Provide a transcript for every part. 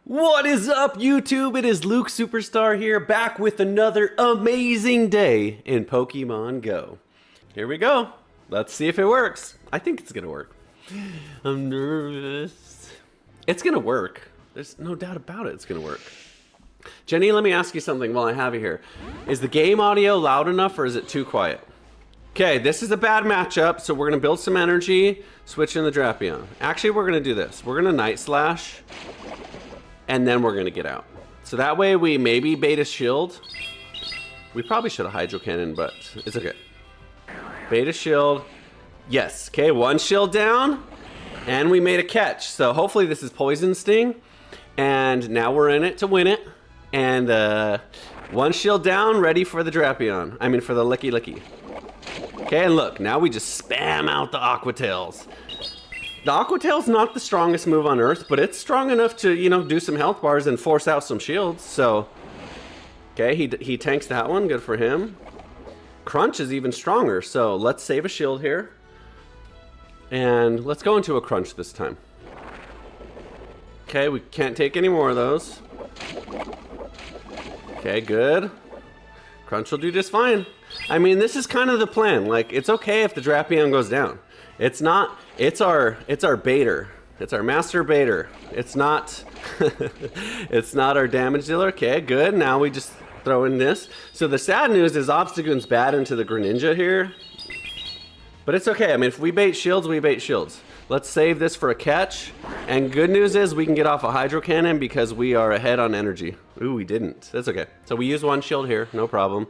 What is up, YouTube? It is Luke Superstar here, back with another amazing day in Pokemon Go. Here we go. Let's see if it works. I think it's gonna work. I'm nervous. It's gonna work. There's no doubt about it, it's gonna work. Jenny, let me ask you something while I have you here. Is the game audio loud enough or is it too quiet? Okay, this is a bad matchup, so we're gonna build some energy, switch in the Drapion. Actually, we're gonna do this. We're gonna Night Slash, and then we're gonna get out. So that way we maybe bait a shield. We probably should have Hydro Cannon, but it's okay. Bait a shield. Yes, okay, one shield down, and we made a catch. So hopefully this is Poison Sting, and now we're in it to win it. And one shield down, ready for the Drapion. I mean for the Licky Licky. Okay, and look, now we just spam out the Aqua Tails. The Aqua Tail's not the strongest move on Earth, but it's strong enough to, you know, do some health bars and force out some shields, so... Okay, he tanks that one, good for him. Crunch is even stronger, so let's save a shield here. And let's go into a Crunch this time. Okay, we can't take any more of those. Okay, good. Crunch will do just fine. I mean, this is kind of the plan. Like, it's okay if the Drapion goes down. It's not, it's our baiter. It's our master baiter. It's not, it's not our damage dealer. Okay, good. Now we just throw in this. So the sad news is Obstagoon's bad into the Greninja here. But it's okay. I mean, if we bait shields, we bait shields. Let's save this for a catch. And good news is we can get off a Hydro Cannon because we are ahead on energy. Ooh, we didn't. That's okay. So we use one shield here, no problem.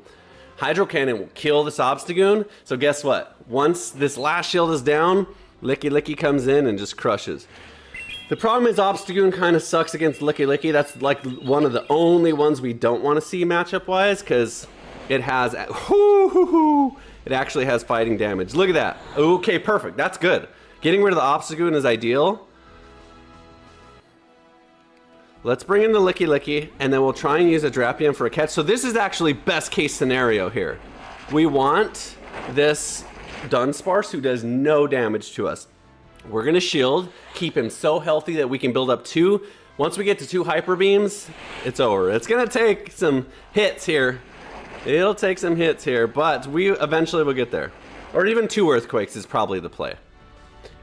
Hydro Cannon will kill this Obstagoon. So guess what? Once this last shield is down, Licky Licky comes in and just crushes. The problem is Obstagoon kind of sucks against Licky Licky. That's like one of the only ones we don't want to see matchup-wise because it has... It actually has fighting damage. Look at that. Okay, perfect. That's good. Getting rid of the Obstagoon is ideal. Let's bring in the Licky Licky, and then we'll try and use a Drapion for a catch. So this is actually best case scenario here. We want this Dunsparce who does no damage to us. We're gonna shield, keep him so healthy that we can build up two. Once we get to 2 Hyper Beams, it's over. It's gonna take some hits here. It'll take some hits here, but we eventually will get there. Or even 2 Earthquakes is probably the play.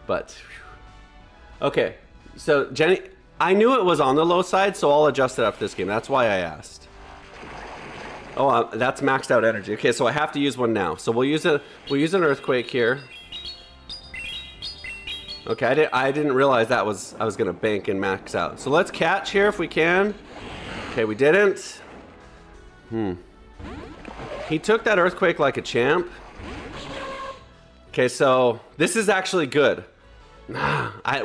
But, whew. Okay, so Jenny, I knew it was on the low side, so I'll adjust it after this game. That's why I asked. Oh, that's maxed out energy. Okay, so I have to use one now. So we'll use an Earthquake here. Okay, I didn't realize that I was gonna bank and max out. So let's catch here if we can. Okay, we didn't. He took that Earthquake like a champ. Okay, so this is actually good.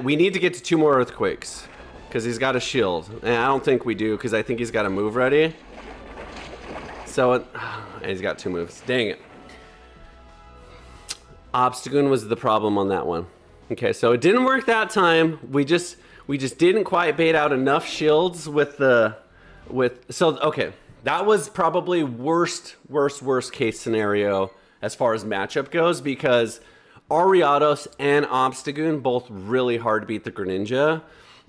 We need to get to 2 more Earthquakes because he's got a shield, and I don't think we do because I think he's got a move ready. So and he's got 2 moves. Dang it. Obstagoon was the problem on that one. Okay, so it didn't work that time. We just didn't quite bait out enough shields okay, that was probably worst case scenario as far as matchup goes because Ariados and Obstagoon both really hard beat the Greninja.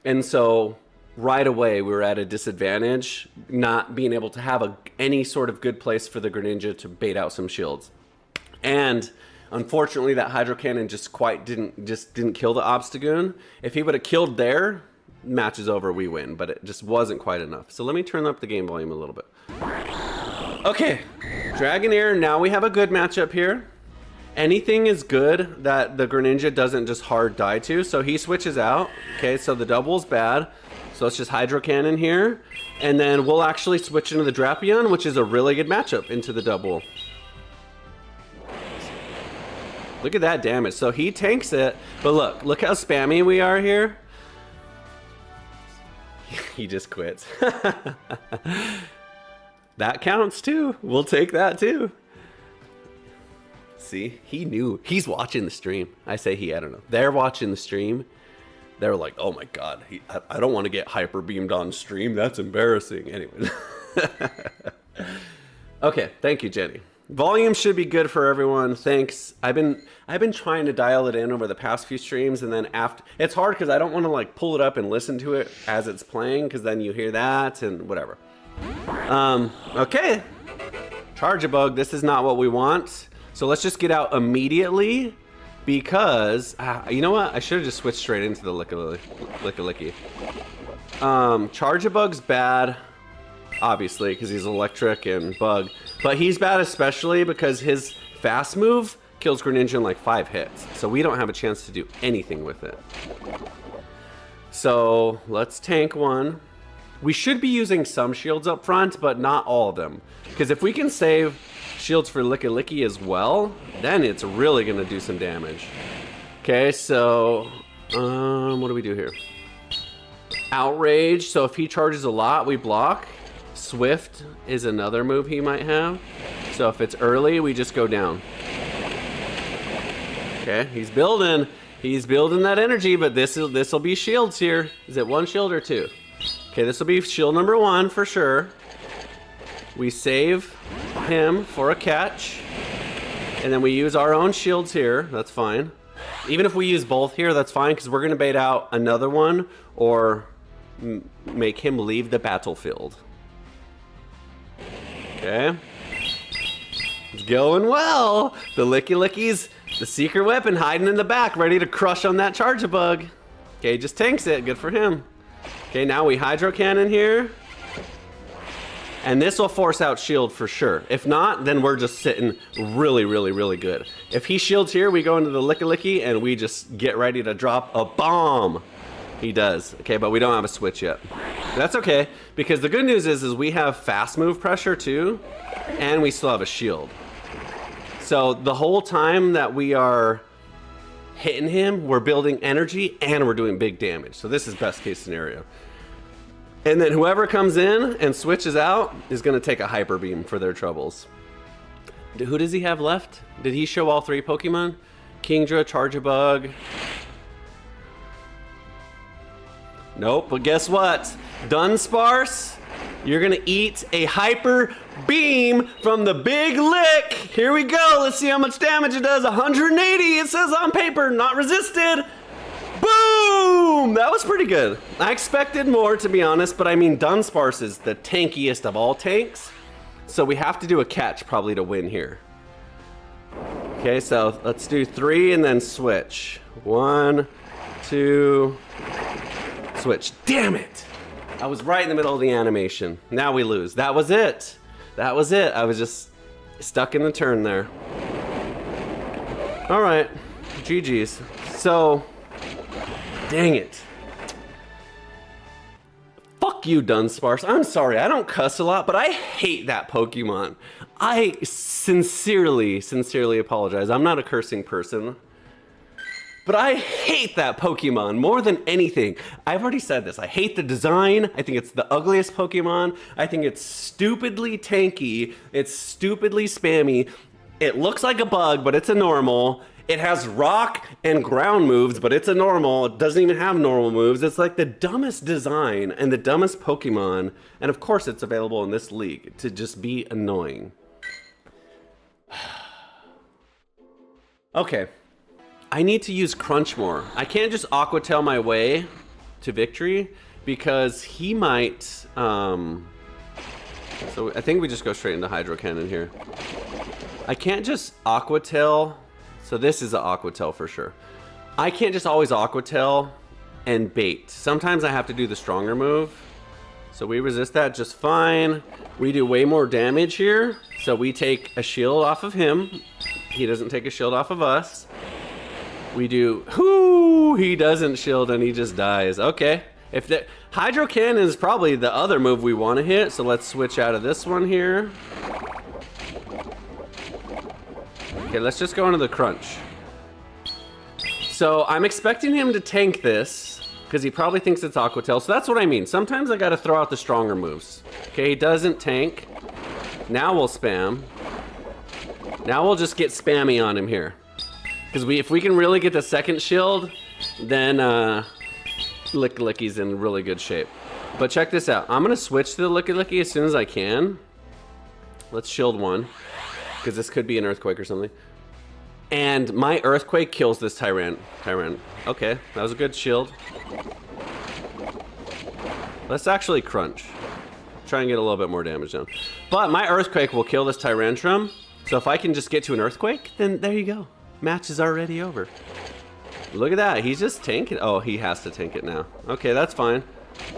And so right away we were at a disadvantage, not being able to have any sort of good place for the Greninja to bait out some shields. And unfortunately that Hydro Cannon just didn't kill the Obstagoon. If he would have killed there, match is over, we win, but it just wasn't quite enough. So let me turn up the game volume a little bit. Okay, Dragonair, now we have a good matchup here. Anything is good that the Greninja doesn't just hard die to, so he switches out. Okay, so the double's bad. So let's just Hydro Cannon here, and then we'll actually switch into the Drapion, which is a really good matchup into the double. Look at that damage. So he tanks it, but look how spammy we are here. He just quits. That counts too. We'll take that too. See, he knew. He's watching the stream. I say he, I don't know. They're watching the stream. They're like, oh my God, I don't want to get hyper beamed on stream. That's embarrassing. Anyway. Okay, thank you, Jenny. Volume should be good for everyone. Thanks. I've been trying to dial it in over the past few streams, and then after it's hard because I don't want to like pull it up and listen to it as it's playing, because then you hear that and whatever. Okay. Charge-a-bug. This is not what we want. So let's just get out immediately, because you know what? I should have just switched straight into the Licky. Charge-a-bug's bad, obviously, because he's electric and bug. But he's bad especially because his fast move kills Greninja in like 5 hits. So we don't have a chance to do anything with it. So let's tank one. We should be using some shields up front, but not all of them. Because if we can save shields for Licky as well, then it's really going to do some damage. Okay, so what do we do here? Outrage. So if he charges a lot, we block. Swift is another move he might have. So if it's early, we just go down. Okay, he's building that energy, but this will be shields here. Is it 1 shield or 2? Okay, this will be shield number 1 for sure. We save him for a catch, and then we use our own shields here. That's fine. Even if we use both here, that's fine, because we're gonna bait out another one or make him leave the battlefield. Okay. It's going well. The Licky's the secret weapon hiding in the back, ready to crush on that Charge-a-bug. Okay, just tanks it. Good for him. Okay, now we Hydro Cannon here. And this will force out shield for sure. If not, then we're just sitting really, really, really good. If he shields here, we go into the Licky and we just get ready to drop a bomb. He does. Okay, but we don't have a switch yet. That's okay, because the good news is we have fast move pressure too, and we still have a shield. So the whole time that we are hitting him, we're building energy and we're doing big damage. So this is best case scenario. And then whoever comes in and switches out is going to take a Hyper Beam for their troubles. Who does he have left? Did he show all 3 Pokemon? Kingdra, Charge-a-bug. Nope, but guess what? Dunsparce, you're gonna eat a Hyper Beam from the Big Lick. Here we go, let's see how much damage it does. 180, it says on paper, not resisted. Boom! That was pretty good. I expected more, to be honest, but I mean, Dunsparce is the tankiest of all tanks, so we have to do a catch probably to win here. Okay, so let's do 3 and then switch. 1, 2... switch. Damn it! I was right in the middle of the animation. Now we lose. That was it. That was it. I was just stuck in the turn there. All right. GG's. So, dang it. Fuck you, Dunsparce. I'm sorry. I don't cuss a lot, but I hate that Pokemon. I sincerely apologize. I'm not a cursing person. But I hate that Pokemon more than anything. I've already said this. I hate the design. I think it's the ugliest Pokemon. I think it's stupidly tanky. It's stupidly spammy. It looks like a bug, but it's a normal. It has rock and ground moves, but it's a normal. It doesn't even have normal moves. It's like the dumbest design and the dumbest Pokemon. And of course it's available in this league to just be annoying. Okay. I need to use Crunch more. I can't just Aqua Tail my way to victory because he might, so I think we just go straight into Hydro Cannon here. I can't just Aqua Tail, so this is an Aqua Tail for sure. I can't just always Aqua Tail and bait. Sometimes I have to do the stronger move. So we resist that just fine. We do way more damage here. So we take a shield off of him. He doesn't take a shield off of us. We do, whoo, he doesn't shield and he just dies. Okay, if the Hydro Cannon is probably the other move we want to hit, so let's switch out of this one here. Okay, let's just go into the Crunch. So I'm expecting him to tank this because he probably thinks it's Aqua Tail. So that's what I mean. Sometimes I got to throw out the stronger moves. Okay, he doesn't tank. Now we'll spam. Now we'll just get spammy on him here. Because if we can really get the second shield, then Licky's in really good shape. But check this out. I'm going to switch to the Licky as soon as I can. Let's shield one. because this could be an earthquake or something. And my earthquake kills this Tyran. Okay, that was a good shield. Let's actually crunch. Try and get a little bit more damage down. But my earthquake will kill this Tyrantrum. So if I can just get to an earthquake, then there you go. Match is already over. Look at that, he's just tanking. Oh, he has to tank it now. Okay, that's fine.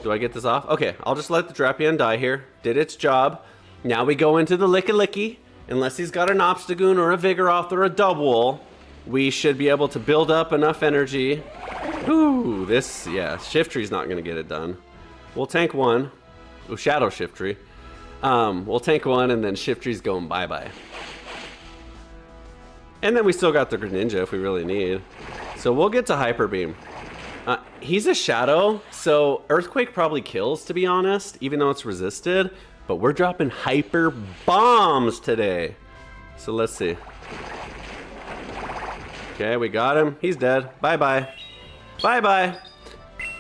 Do I get this off? Okay, I'll just let the Drapion die here. Did its job. Now we go into the Licky. Unless he's got an Obstagoon or a Vigoroth or a Double, we should be able to build up enough energy. Ooh, this, yeah, Shifttree's not gonna get it done. We'll tank one. Ooh, Shadow Shifttree. We'll tank one and then Shifttree's going bye-bye. And then we still got the Greninja if we really need. So we'll get to Hyper Beam. He's a Shadow, so Earthquake probably kills, to be honest, even though it's resisted. But we're dropping Hyper Bombs today. So let's see. Okay, we got him. He's dead. Bye-bye. Bye-bye.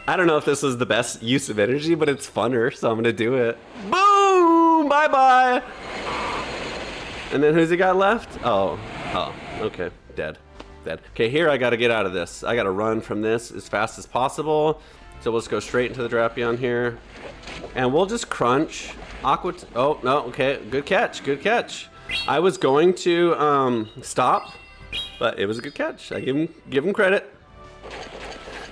I don't know if this is the best use of energy, but it's funner, so I'm gonna do it. Boom! Bye-bye! And then who's he got left? Oh, okay, dead. Okay, here I gotta get out of this. I gotta run from this as fast as possible. So we'll just go straight into the Drapion here. And we'll just crunch. Oh, no, okay, good catch. I was going to stop, but it was a good catch. I give him credit.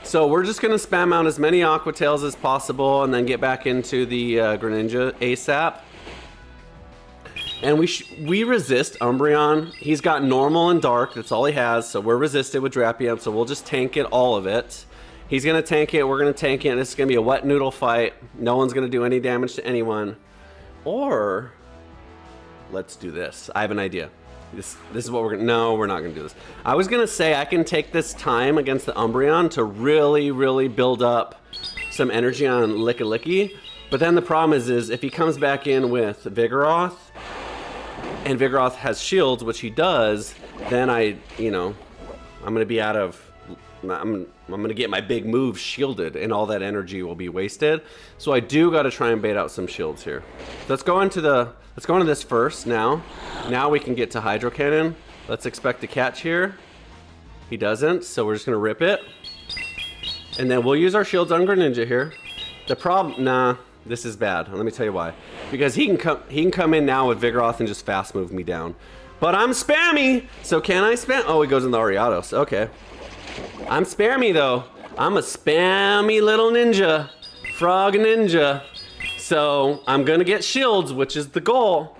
So we're just gonna spam out as many Aqua Tails as possible and then get back into the Greninja ASAP. And we resist Umbreon. He's got normal and dark, that's all he has, so we're resisted with Drapion, so we'll just tank it, all of it. He's gonna tank it, we're gonna tank it, and this is gonna be a wet noodle fight. No one's gonna do any damage to anyone. Or, let's do this. I have an idea. This is what we're gonna, no, we're not gonna do this. I was gonna say I can take this time against the Umbreon to really build up some energy on Licky, but then the problem is if he comes back in with Vigoroth, and Vigoroth has shields, which he does, then I'm gonna be out of, I'm gonna get my big move shielded and all that energy will be wasted. So I do gotta try and bait out some shields here. So let's go into this first now. Now we can get to Hydro Cannon. Let's expect a catch here. He doesn't, so we're just gonna rip it. And then we'll use our shields on Greninja here. The problem, nah, this is bad. Let me tell you why. Because he can come in now with Vigoroth and just fast move me down. But I'm spammy, so can I spam? Oh, he goes in the Ariados, okay. I'm spammy though. I'm a spammy little ninja. Frog ninja. So I'm gonna get shields, which is the goal.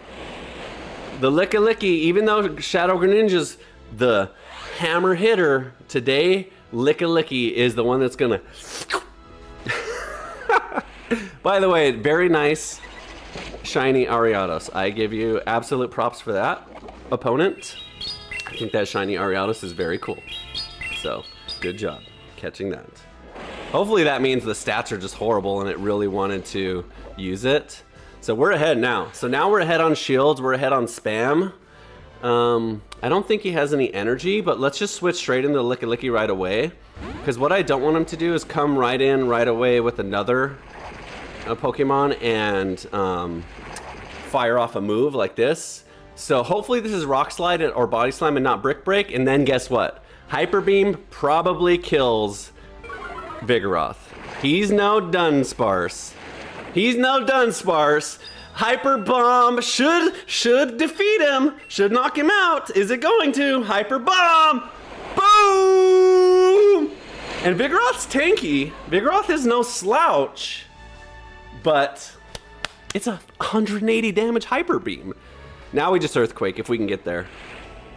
The Licky, even though Shadow Greninja's the hammer hitter, today Licky is the one that's gonna... By the way, very nice shiny Ariados. I give you absolute props for that, opponent. I think that shiny Ariados is very cool. So, good job catching that. Hopefully that means the stats are just horrible and it really wanted to use it. So we're ahead now. So now we're ahead on shields, we're ahead on spam. I don't think he has any energy, but let's just switch straight into Licky right away. Because what I don't want him to do is come right in right away with another Pokemon and fire off a move like this. So hopefully this is Rock Slide or Body Slam and not Brick Break. And then guess what? Hyper Beam probably kills Vigoroth. He's no Dunsparce. He's no Dunsparce. Hyper Bomb should defeat him. Should knock him out. Is it going to? Hyper Bomb. Boom! And Vigoroth's tanky. Vigoroth is no slouch. But it's a 180 damage Hyper Beam. Now we just Earthquake if we can get there.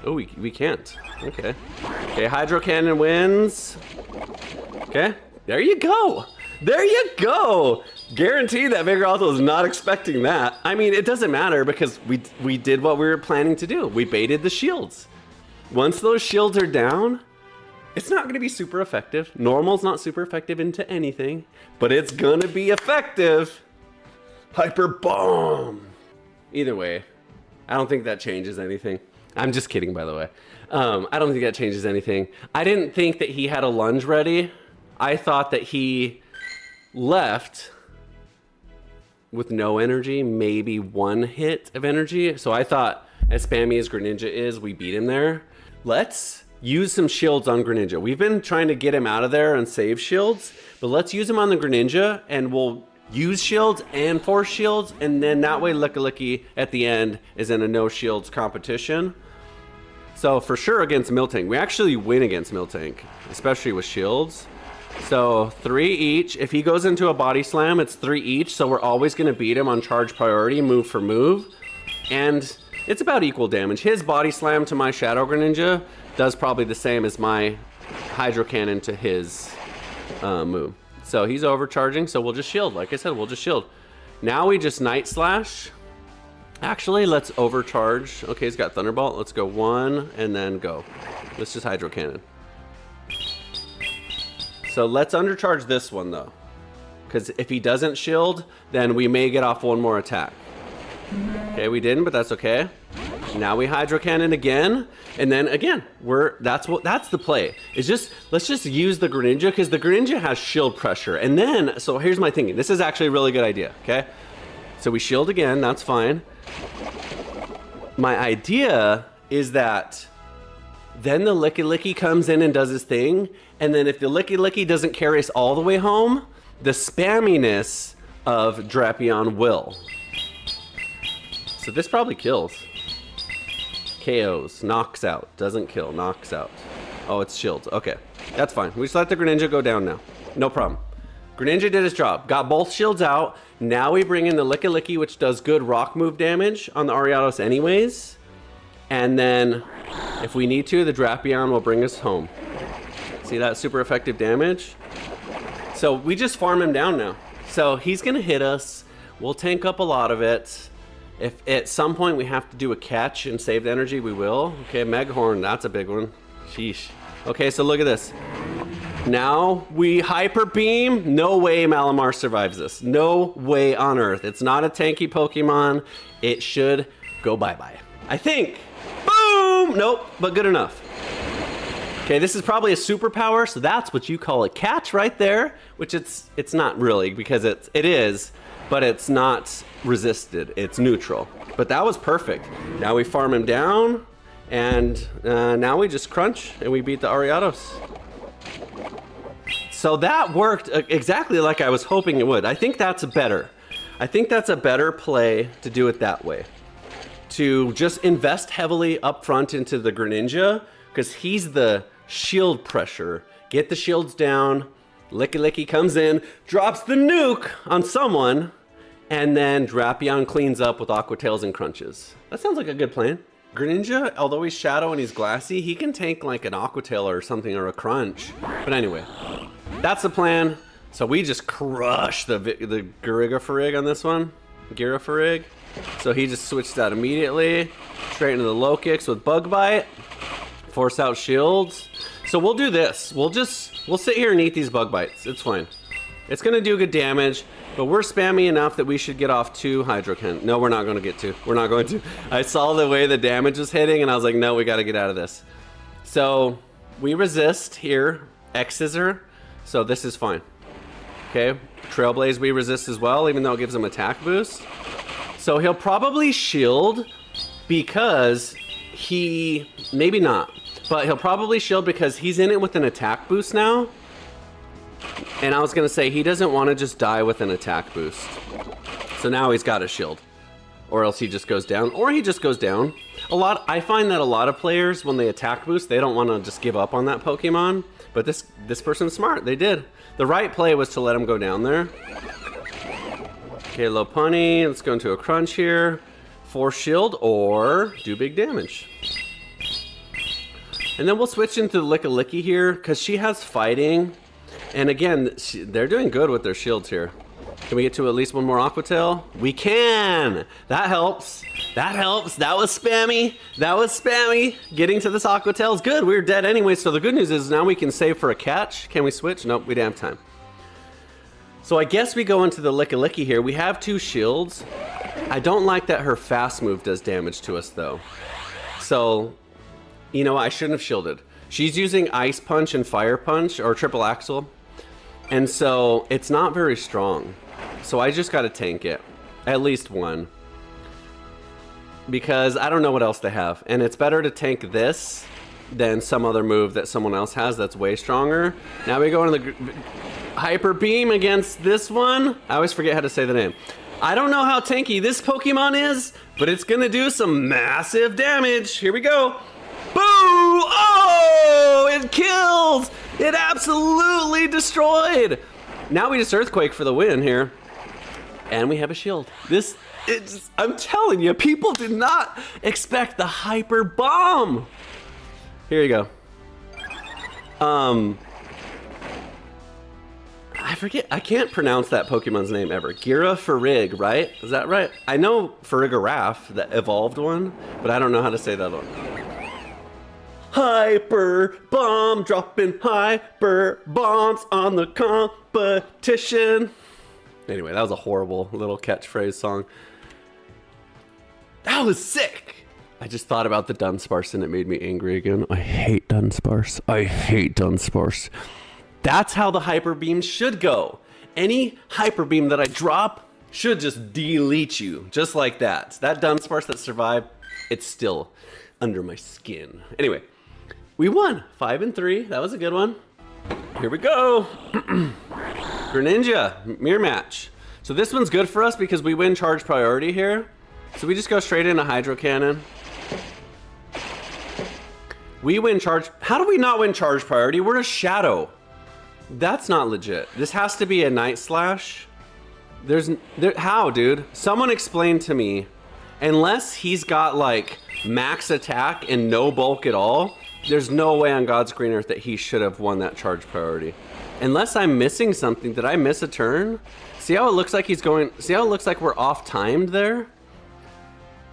Oh, we can't. Okay. Okay, Hydro Cannon wins. Okay, there you go. There you go. Guaranteed that Vigoroth was not expecting that. I mean, it doesn't matter because we did what we were planning to do. We baited the shields. Once those shields are down, it's not going to be super effective. Normal's not super effective into anything, but it's going to be effective. Hyper Bomb. Either way, I don't think that changes anything. I'm just kidding, by the way. I don't think that changes anything. I didn't think that he had a lunge ready. I thought that he left with no energy, maybe one hit of energy. So I thought as spammy as Greninja is, we beat him there. Let's use some shields on Greninja. We've been trying to get him out of there and save shields, but let's use him on the Greninja, and we'll use shields and force shields, and then that way Licky at the end is in a no shields competition. So for sure against Miltank, we actually win against Miltank, especially with shields. So 3 each. If he goes into a body slam, it's 3 each. So we're always going to beat him on charge priority, move for move. And it's about equal damage. His body slam to my Shadow Greninja does probably the same as my Hydro Cannon to his move. So he's overcharging, so we'll just shield. Like I said, we'll just shield. Now we just Night Slash. Actually, let's overcharge. Okay, he's got Thunderbolt. Let's go 1 and then go. Let's just Hydro Cannon. So let's undercharge this one though, because if he doesn't shield, then we may get off 1 more attack. Okay, we didn't, but that's okay. Now we Hydro Cannon again, and then again, that's the play. It's just, let's just use the Greninja, because the Greninja has shield pressure. And then, so here's my thinking. This is actually a really good idea, okay? So we shield again, that's fine. My idea is that then the Licky comes in and does his thing, and then if the Licky doesn't carry us all the way home, the spamminess of Drapion will. So this probably kills. KOs, knocks out, doesn't kill, knocks out. Oh, it's shields. Okay, that's fine. We just let the Greninja go down now. No problem. Greninja did his job. Got both shields out. Now we bring in the Licky, which does good rock move damage on the Ariados anyways. And then, if we need to, the Drapion will bring us home. See that super effective damage? So we just farm him down now. So he's gonna hit us. We'll tank up a lot of it. If at some point we have to do a catch and save the energy, we will. Okay, Meghorn, that's a big one. Sheesh. Okay, so look at this. Now we Hyper Beam. No way Malamar survives this. No way on earth. It's not a tanky Pokemon. It should go bye-bye. I think. Boom! Nope, but good enough. Okay, this is probably a superpower, so that's what you call a catch right there, which it's not really, because it is, but it's not resisted. It's neutral. But that was perfect. Now we farm him down, and now we just crunch, and we beat the Ariados. So that worked exactly like I was hoping it would. I think that's better. I think that's a better play to do it that way. To just invest heavily up front into the Greninja, because he's the shield pressure. Get the shields down, Licky comes in, drops the nuke on someone, and then Drapion cleans up with Aqua Tails and crunches. That sounds like a good plan. Greninja, although he's Shadow and he's glassy, he can tank like an Aqua Tail or something, or a crunch. But anyway, that's the plan. So we just crush the Girafarig on this one. Girafarig. So he just switched out immediately. Straight into the low kicks with Bug Bite. Force out shields. So we'll do this. We'll sit here and eat these Bug Bites. It's fine. It's gonna do good damage, but we're spammy enough that we should get off 2 Hydro Cannon. No, we're not gonna get to. We're not going to. I saw the way the damage was hitting and I was like, no, we gotta get out of this. So we resist here. X-Scissor. So this is fine. Okay. Trailblaze we resist as well, even though it gives him attack boost. So he'll probably shield because maybe not, but he'll probably shield because he's in it with an attack boost now. And I was gonna say, he doesn't want to just die with an attack boost. So now he's got a shield. Or else he just goes down, or he just goes down. I find that a lot of players, when they attack boost, they don't want to just give up on that Pokemon. But this person's smart, they did. The right play was to let him go down there. Okay, low punny, let's go into a crunch here. Force shield or do big damage. And then we'll switch into Licky here, because she has fighting. And again, they're doing good with their shields here. Can we get to at least 1 more Aqua Tail? We can! That helps. That helps. That was spammy. That was spammy. Getting to this Aqua Tail is good. We were dead anyway, so the good news is now we can save for a catch. Can we switch? Nope, we didn't have time. So I guess we go into the Licky here. We have 2 shields. I don't like that her fast move does damage to us though. So, you know, I shouldn't have shielded. She's using Ice Punch and Fire Punch, or Triple Axle. And so it's not very strong. So I just gotta tank it. At least 1. because I don't know what else they have. And it's better to tank this than some other move that someone else has that's way stronger. Now we go into the Hyper Beam against this one. I always forget how to say the name. I don't know how tanky this Pokemon is, but it's gonna do some massive damage. Here we go. Boo! Oh, it kills! It absolutely destroyed! Now we just Earthquake for the win here. And we have a shield. I'm telling you, people did not expect the Hyper Bomb. Here you go. I forget, I can't pronounce that Pokemon's name ever. Gira Farig, right? Is that right? I know Farigiraf, the evolved one, but I don't know how to say that one. Hyper Bomb, dropping hyper bombs on the competition. Anyway, that was a horrible little catchphrase song. That was sick. I just thought about the Dunsparce and it made me angry again. I hate Dunsparce. I hate Dunsparce. That's how the Hyper Beam should go. Any Hyper Beam that I drop should just delete you, just like that. That Dunsparce that survived, it's still under my skin. Anyway, we won 5 and 3. That was a good one. Here we go. Greninja, mirror match. So this one's good for us because we win charge priority here. So we just go straight into Hydro Cannon. We win charge. How do we not win charge priority? We're a Shadow. That's not legit. This has to be a Night Slash. How, dude? Someone explain to me. Unless he's got like max attack and no bulk at all, there's no way on God's green earth that he should have won that charge priority. Unless I'm missing something. Did I miss a turn? See how it looks like he's going... See how it looks like we're off-timed there?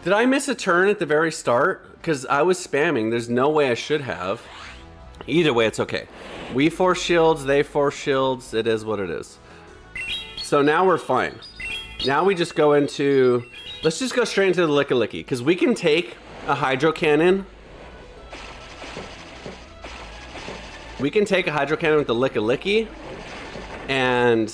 Did I miss a turn at the very start? Because I was spamming. There's no way I should have. Either way, it's okay. We force shields, they force shields. It is what it is. So now we're fine. Now we just go into... Let's just go straight into the Licky because we can take a Hydro Cannon. We can take a Hydro Cannon with the Licky, and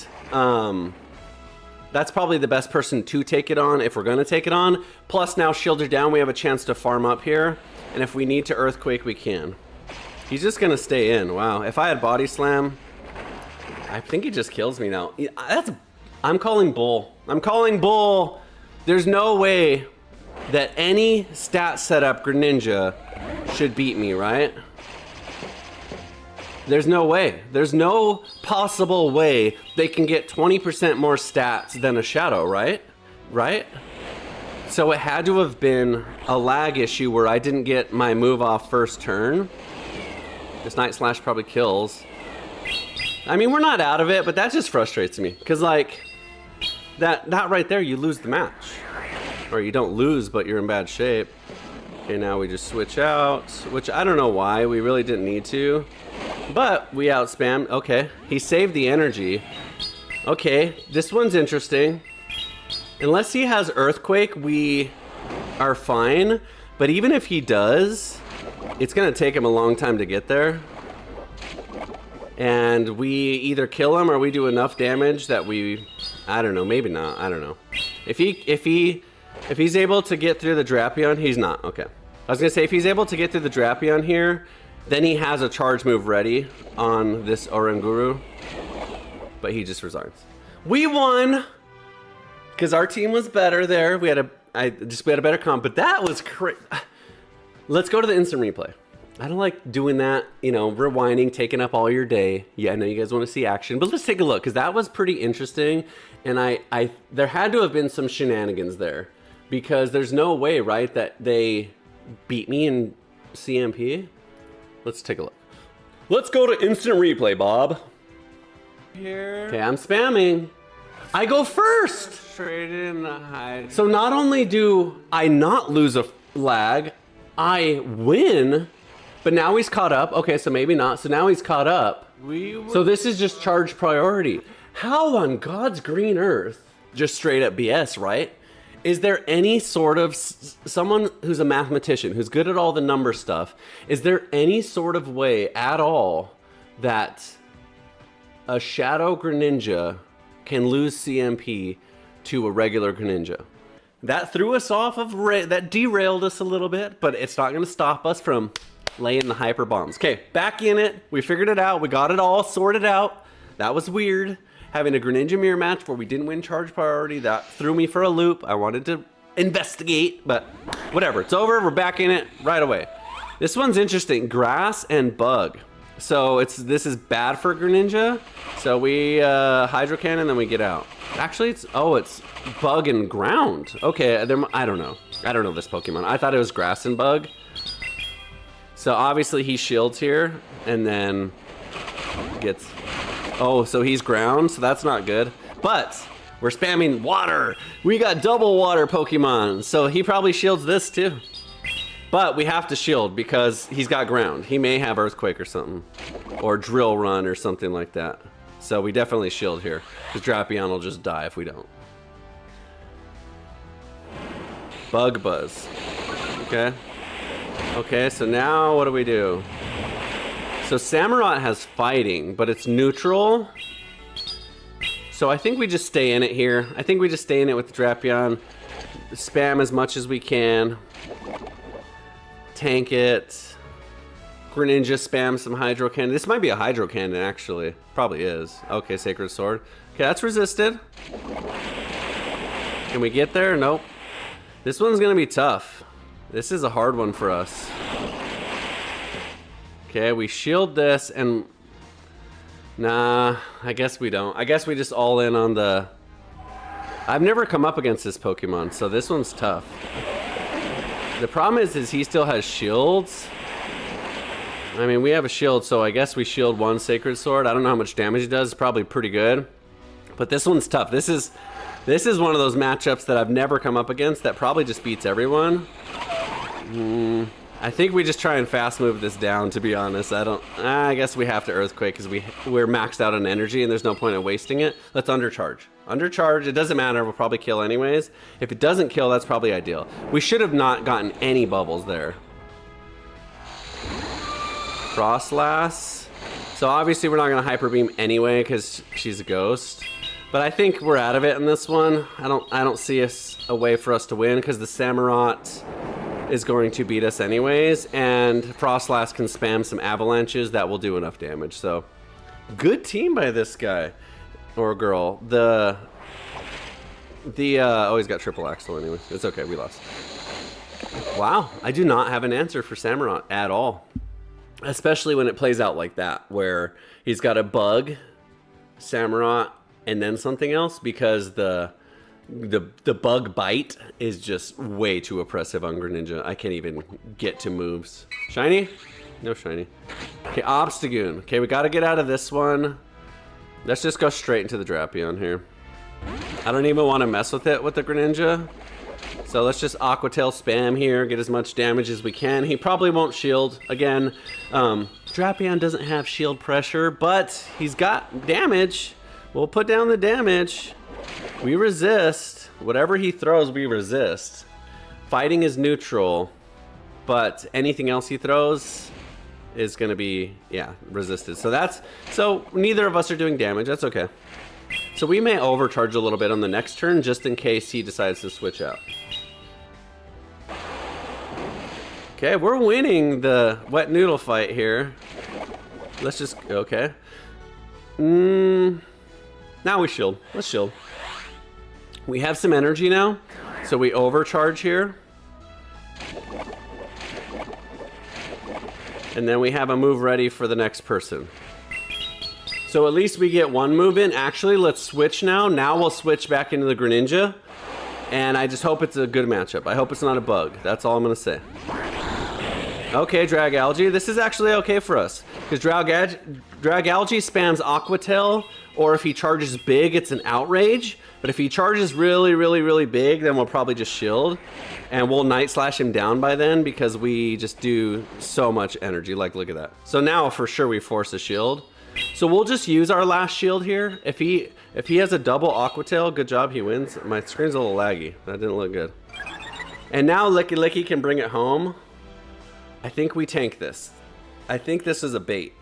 that's probably the best person to take it on if we're gonna take it on. Plus now shields are down, we have a chance to farm up here, and if we need to Earthquake, we can. He's just gonna stay in. Wow, if I had Body Slam, I think he just kills me now. I'm calling bull. I'm calling bull. There's no way that any stat setup Greninja should beat me, right? There's no way. There's no possible way they can get 20% more stats than a Shadow, right? Right? So it had to have been a lag issue where I didn't get my move off first turn. This Night Slash probably kills. I mean, we're not out of it, but that just frustrates me. Because, like, that right there, you lose the match. Or you don't lose, but you're in bad shape. Okay, now we just switch out, which I don't know why. We really didn't need to. But we outspammed. Okay, he saved the energy. Okay, this one's interesting. Unless he has Earthquake, we are fine. But even if he does, it's gonna take him a long time to get there. And we either kill him or we do enough damage that we, I don't know, maybe not, I don't know. If he's able to get through the Drapion, he's not, okay. I was gonna say, if he's able to get through the Drapion here, then he has a charge move ready on this Oranguru, but he just resigns. We won, because our team was better there. We had a better comp, but that was crazy. Let's go to the instant replay. I don't like doing that, you know, rewinding, taking up all your day. Yeah, I know you guys want to see action, but let's take a look, because that was pretty interesting, and there had to have been some shenanigans there, because there's no way, right, that they beat me in CMP? Let's take a look. Let's go to instant replay, Bob. Here. Okay, I'm spamming. I go first. Straight in the hide. So not only do I not lose a lag, I win, but now he's caught up. Okay, so maybe not. So now he's caught up. So this is just charge priority. How on God's green earth? Just straight up BS, right? Is there any sort of, someone who's a mathematician, who's good at all the number stuff, is there any sort of way at all that a Shadow Greninja can lose CMP to a regular Greninja? That threw us off of, that derailed us a little bit, but it's not going to stop us from laying the hyper bombs. Okay, back in it. We figured it out. We got it all sorted out. That was weird. Having a Greninja mirror match where we didn't win charge priority, that threw me for a loop. I wanted to investigate, but whatever. It's over. We're back in it right away. This one's interesting. Grass and bug. So this is bad for Greninja. So we Hydro Cannon, then we get out. Actually, it's bug and ground. Okay, I don't know. I don't know this Pokemon. I thought it was grass and bug. So obviously he shields here, and then gets. Oh, so he's ground. So that's not good. But we're spamming water. We got double water Pokemon. So he probably shields this too. But we have to shield because he's got ground. He may have Earthquake or something. Or Drill Run or something like that. So we definitely shield here. Because Drapion will just die if we don't. Bug Buzz. Okay. Okay, so now what do we do? So Samurott has fighting, but it's neutral. So I think we just stay in it here. I think we just stay in it with the Drapion. Spam as much as we can. Tank it. Greninja spam some Hydro Cannon. This might be a Hydro Cannon, actually. Probably is. Okay, Sacred Sword. Okay, that's resisted. Can we get there? Nope. This one's gonna be tough. This is a hard one for us. Okay, we shield this and... Nah, I guess we don't. I guess we just all in on the... I've never come up against this Pokemon, so this one's tough. The problem is he still has shields. I mean, we have a shield, so I guess we shield one Sacred Sword. I don't know how much damage it does. It's probably pretty good. But this one's tough. This is one of those matchups that I've never come up against that probably just beats everyone. I think we just try and fast move this down, to be honest. I guess we have to Earthquake because we're maxed out on energy and there's no point in wasting it. Let's undercharge. Undercharge, it doesn't matter, we'll probably kill anyways. If it doesn't kill, that's probably ideal. We should have not gotten any bubbles there. Frostlass. So obviously we're not gonna Hyper Beam anyway because she's a ghost. But I think we're out of it in this one. I don't see a way for us to win because the Samurott is going to beat us anyways, and Frostlass can spam some avalanches that will do enough damage. So good team by this guy or girl. Oh, he's got triple axle anyway. It's okay, we lost. Wow, I do not have an answer for Samurott at all, especially when it plays out like that, where he's got a bug, Samurott, and then something else, because the bug bite is just way too oppressive on Greninja. I can't even get to moves. Shiny? No shiny. Okay, Obstagoon. Okay, we gotta get out of this one. Let's just go straight into the Drapion here. I don't even want to mess with it with the Greninja. So let's just Aqua Tail spam here, get as much damage as we can. He probably won't shield. Again, Drapion doesn't have shield pressure, but he's got damage. We'll put down the damage. We resist. Whatever he throws, we resist. Fighting is neutral, but anything else he throws is gonna be, yeah, resisted. So neither of us are doing damage. That's okay. So we may overcharge a little bit on the next turn just in case he decides to switch out. Okay, we're winning the wet noodle fight here. Let's just, okay. Now we shield. Let's shield. We have some energy now, so we overcharge here. And then we have a move ready for the next person. So at least we get one move in. Actually, let's switch now. Now we'll switch back into the Greninja. And I just hope it's a good matchup. I hope it's not a bug. That's all I'm going to say. Okay, Drag Algae. This is actually okay for us. Because Drag Algae spams Aqua Tail, or if he charges big, it's an Outrage. But if he charges really, really, really big, then we'll probably just shield. And we'll Night Slash him down by then because we just do so much energy. Like, look at that. So now for sure we force a shield. So we'll just use our last shield here. If he has a double Aqua Tail, good job, he wins. My screen's a little laggy. That didn't look good. And now Licky Licky can bring it home. I think we tank this. I think this is a bait.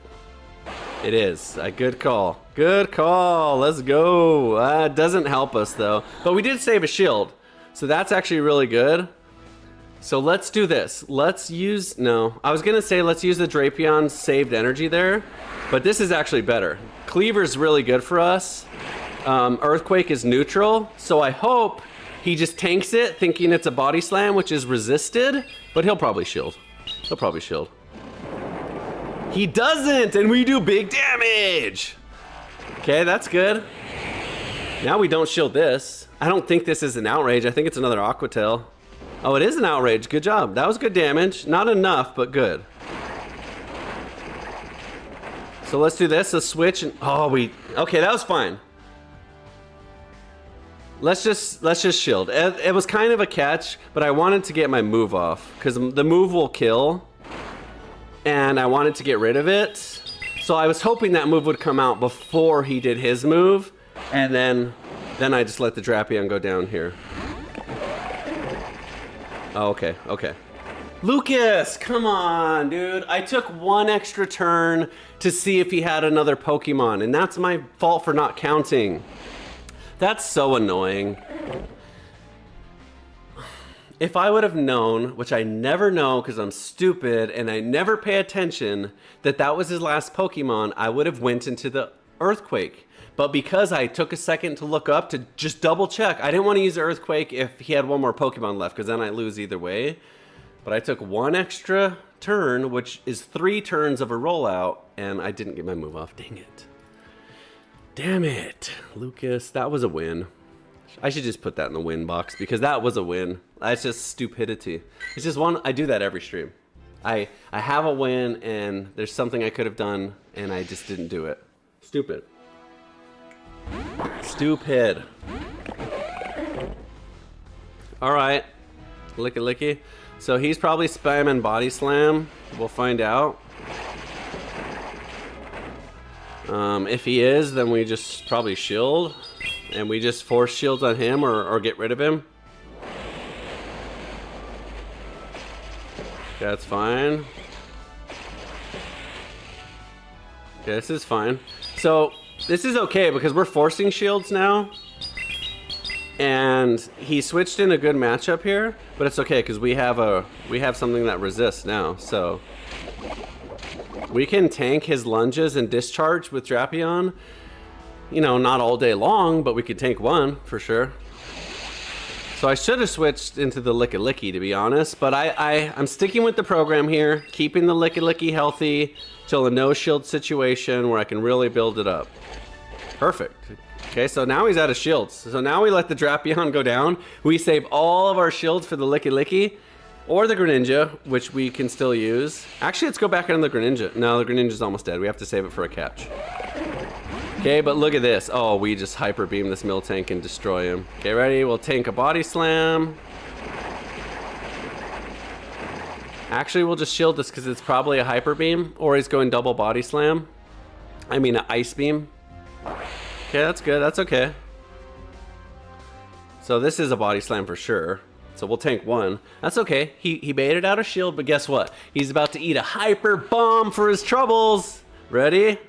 It is. A good call. Good call. Let's go. It doesn't help us though. But we did save a shield. So that's actually really good. So let's do this. Let's use, no, I was gonna say let's use the Drapion saved energy there, but this is actually better. Cleaver's really good for us. Earthquake is neutral, so I hope he just tanks it thinking it's a body slam, which is resisted, but he'll probably shield. He'll probably shield. He doesn't, and we do big damage. Okay, that's good. Now we don't shield this. I don't think this is an outrage. I think it's another Aqua Tail. Oh, it is an outrage. Good job. That was good damage. Not enough, but good. So let's do this. Let's switch. And okay, that was fine. Let's just shield. It was kind of a catch, but I wanted to get my move off because the move will kill, and I wanted to get rid of it. So I was hoping that move would come out before he did his move, and then I just let the Drapion go down here. Oh, okay, okay. Lucas, come on, dude. I took one extra turn to see if he had another Pokemon, and that's my fault for not counting. That's so annoying. If I would have known, which I never know because I'm stupid and I never pay attention, that that was his last Pokemon, I would have went into the Earthquake. But because I took a second to look up to just double check, I didn't want to use the Earthquake if he had one more Pokemon left because then I lose either way. But I took one extra turn, which is 3 turns of a rollout, and I didn't get my move off. Dang it. Damn it, Lucas, that was a win. I should just put that in the win box because that was a win. That's just stupidity. It's just one, I do that every stream. I have a win and there's something I could have done and I just didn't do it. Stupid. Stupid. All right, licky licky. So he's probably spamming Body Slam. We'll find out. If he is, then we just probably shield. And we just force shields on him or get rid of him. Okay, that's fine. Okay, this is fine. So this is okay because we're forcing shields now. And he switched in a good matchup here, but it's okay because we have something that resists now. So we can tank his lunges and discharge with Drapion. You know, not all day long, but we could tank one for sure. So I should have switched into the Licky Licky to be honest, but I'm sticking with the program here, keeping the Licky Licky healthy till a no shield situation where I can really build it up. Perfect. Okay, so now he's out of shields. So now we let the Drapion go down. We save all of our shields for the Licky Licky or the Greninja, which we can still use. Actually, let's go back on the Greninja. No, the Greninja's almost dead. We have to save it for a catch. Okay, but look at this. Oh, we just Hyper Beam this Miltank and destroy him. Okay, ready? We'll tank a Body Slam. Actually, we'll just shield this because it's probably a Hyper Beam, or he's going double Body Slam. I mean, an Ice Beam. Okay, that's good. That's okay. So this is a Body Slam for sure. So we'll tank one. That's okay. He baited out a shield, but guess what? He's about to eat a Hyper Bomb for his troubles. Ready?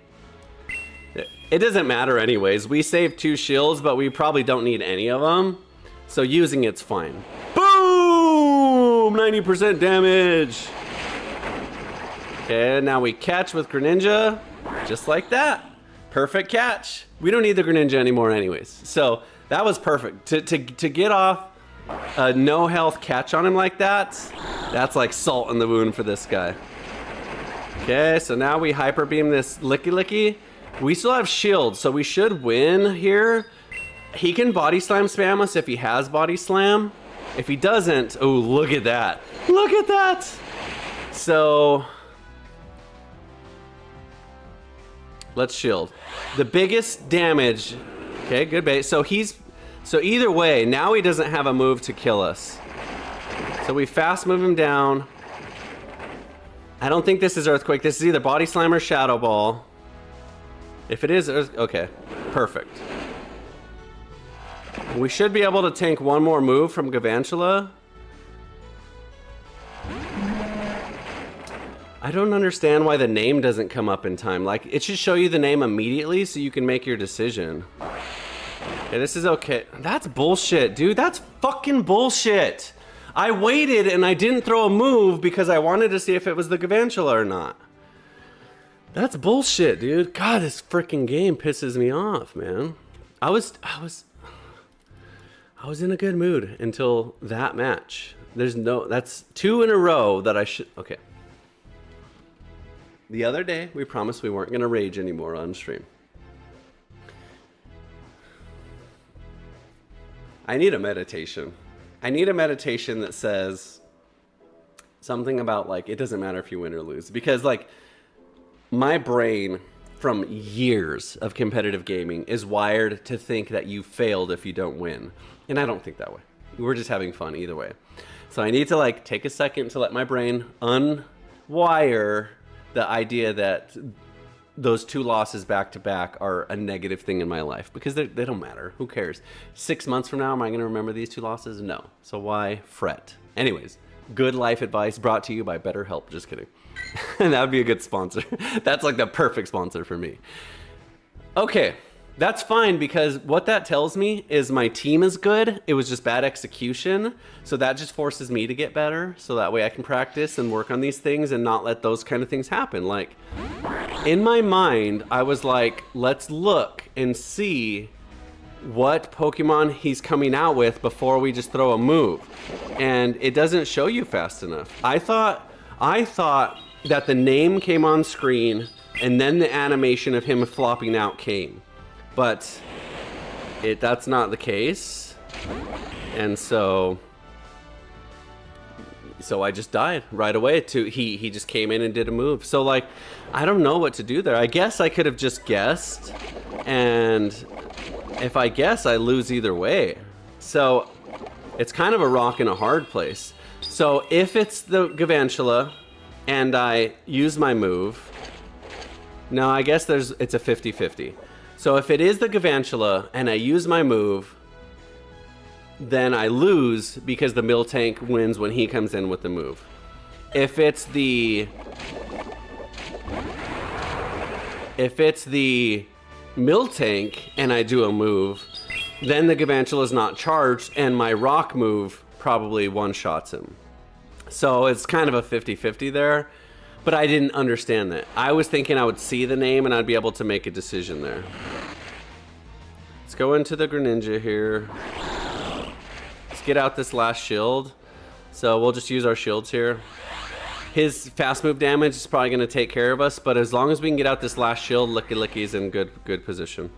It doesn't matter anyways. We saved 2 shields, but we probably don't need any of them. So using it's fine. Boom! 90% damage. Okay, now we catch with Greninja. Just like that. Perfect catch. We don't need the Greninja anymore anyways. So that was perfect. To get off a no health catch on him like that, that's like salt in the wound for this guy. Okay, so now we Hyper Beam this Licky Licky. We still have shields, so we should win here. He can Body Slam spam us if he has Body Slam. If he doesn't, oh, look at that. Look at that. So let's shield. The biggest damage. Okay, good bait. So either way, now he doesn't have a move to kill us. So we fast move him down. I don't think this is Earthquake. This is either Body Slam or Shadow Ball. If it is, okay, perfect. We should be able to tank one more move from Galvantula. I don't understand why the name doesn't come up in time. Like, it should show you the name immediately so you can make your decision. Okay, this is okay. That's bullshit, dude. That's fucking bullshit. I waited and I didn't throw a move because I wanted to see if it was the Gavantula or not. That's bullshit, dude. God, this freaking game pisses me off, man. I was in a good mood until that match. That's 2 in a row that I should, okay. The other day, we promised we weren't gonna rage anymore on stream. I need a meditation. I need a meditation that says something about like, it doesn't matter if you win or lose. Because like, my brain from years of competitive gaming is wired to think that you failed if you don't win. And I don't think that way. We're just having fun either way. So I need to like take a second to let my brain unwire the idea that those 2 losses back to back are a negative thing in my life, because they don't matter. Who cares? 6 months from now, am I going to remember these 2 losses? No. So why fret? Anyways, good life advice brought to you by BetterHelp. Just kidding. And that would be a good sponsor. That's like the perfect sponsor for me. Okay, that's fine, because what that tells me is my team is good. It was just bad execution. So that just forces me to get better. So that way I can practice and work on these things and not let those kind of things happen. Like, in my mind, I was like, let's look and see what Pokemon he's coming out with before we just throw a move. And it doesn't show you fast enough. I thought that the name came on screen and then the animation of him flopping out came. But that's not the case. And so I just died right away. He just came in and did a move. So like, I don't know what to do there. I guess I could have just guessed, and if I guess, I lose either way. So it's kind of a rock and a hard place. So if it's the Gavantula and I use my move, no, I guess it's a 50-50. So if it is the Gavantula and I use my move, then I lose because the Miltank wins when he comes in with the move. If it's the Miltank and I do a move, then the Gavantula is not charged and my rock move probably one-shots him. So it's kind of a 50-50 there, but I didn't understand that. I was thinking I would see the name and I'd be able to make a decision there. Let's go into the Greninja here. Let's get out this last shield. So we'll just use our shields here. His fast move damage is probably going to take care of us, but as long as we can get out this last shield, Licky Licky's in good position.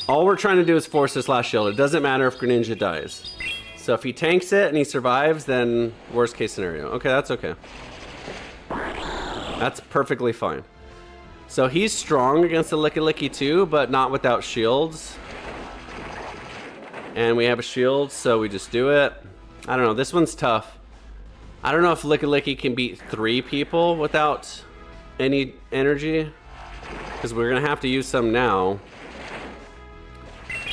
All we're trying to do is force this last shield. It doesn't matter if Greninja dies. So if he tanks it and he survives, then worst case scenario. Okay, that's okay. That's perfectly fine. So he's strong against the Licky Licky too, but not without shields. And we have a shield, so we just do it. I don't know, this one's tough. I don't know if Licky Licky can beat 3 people without any energy, because we're gonna have to use some now.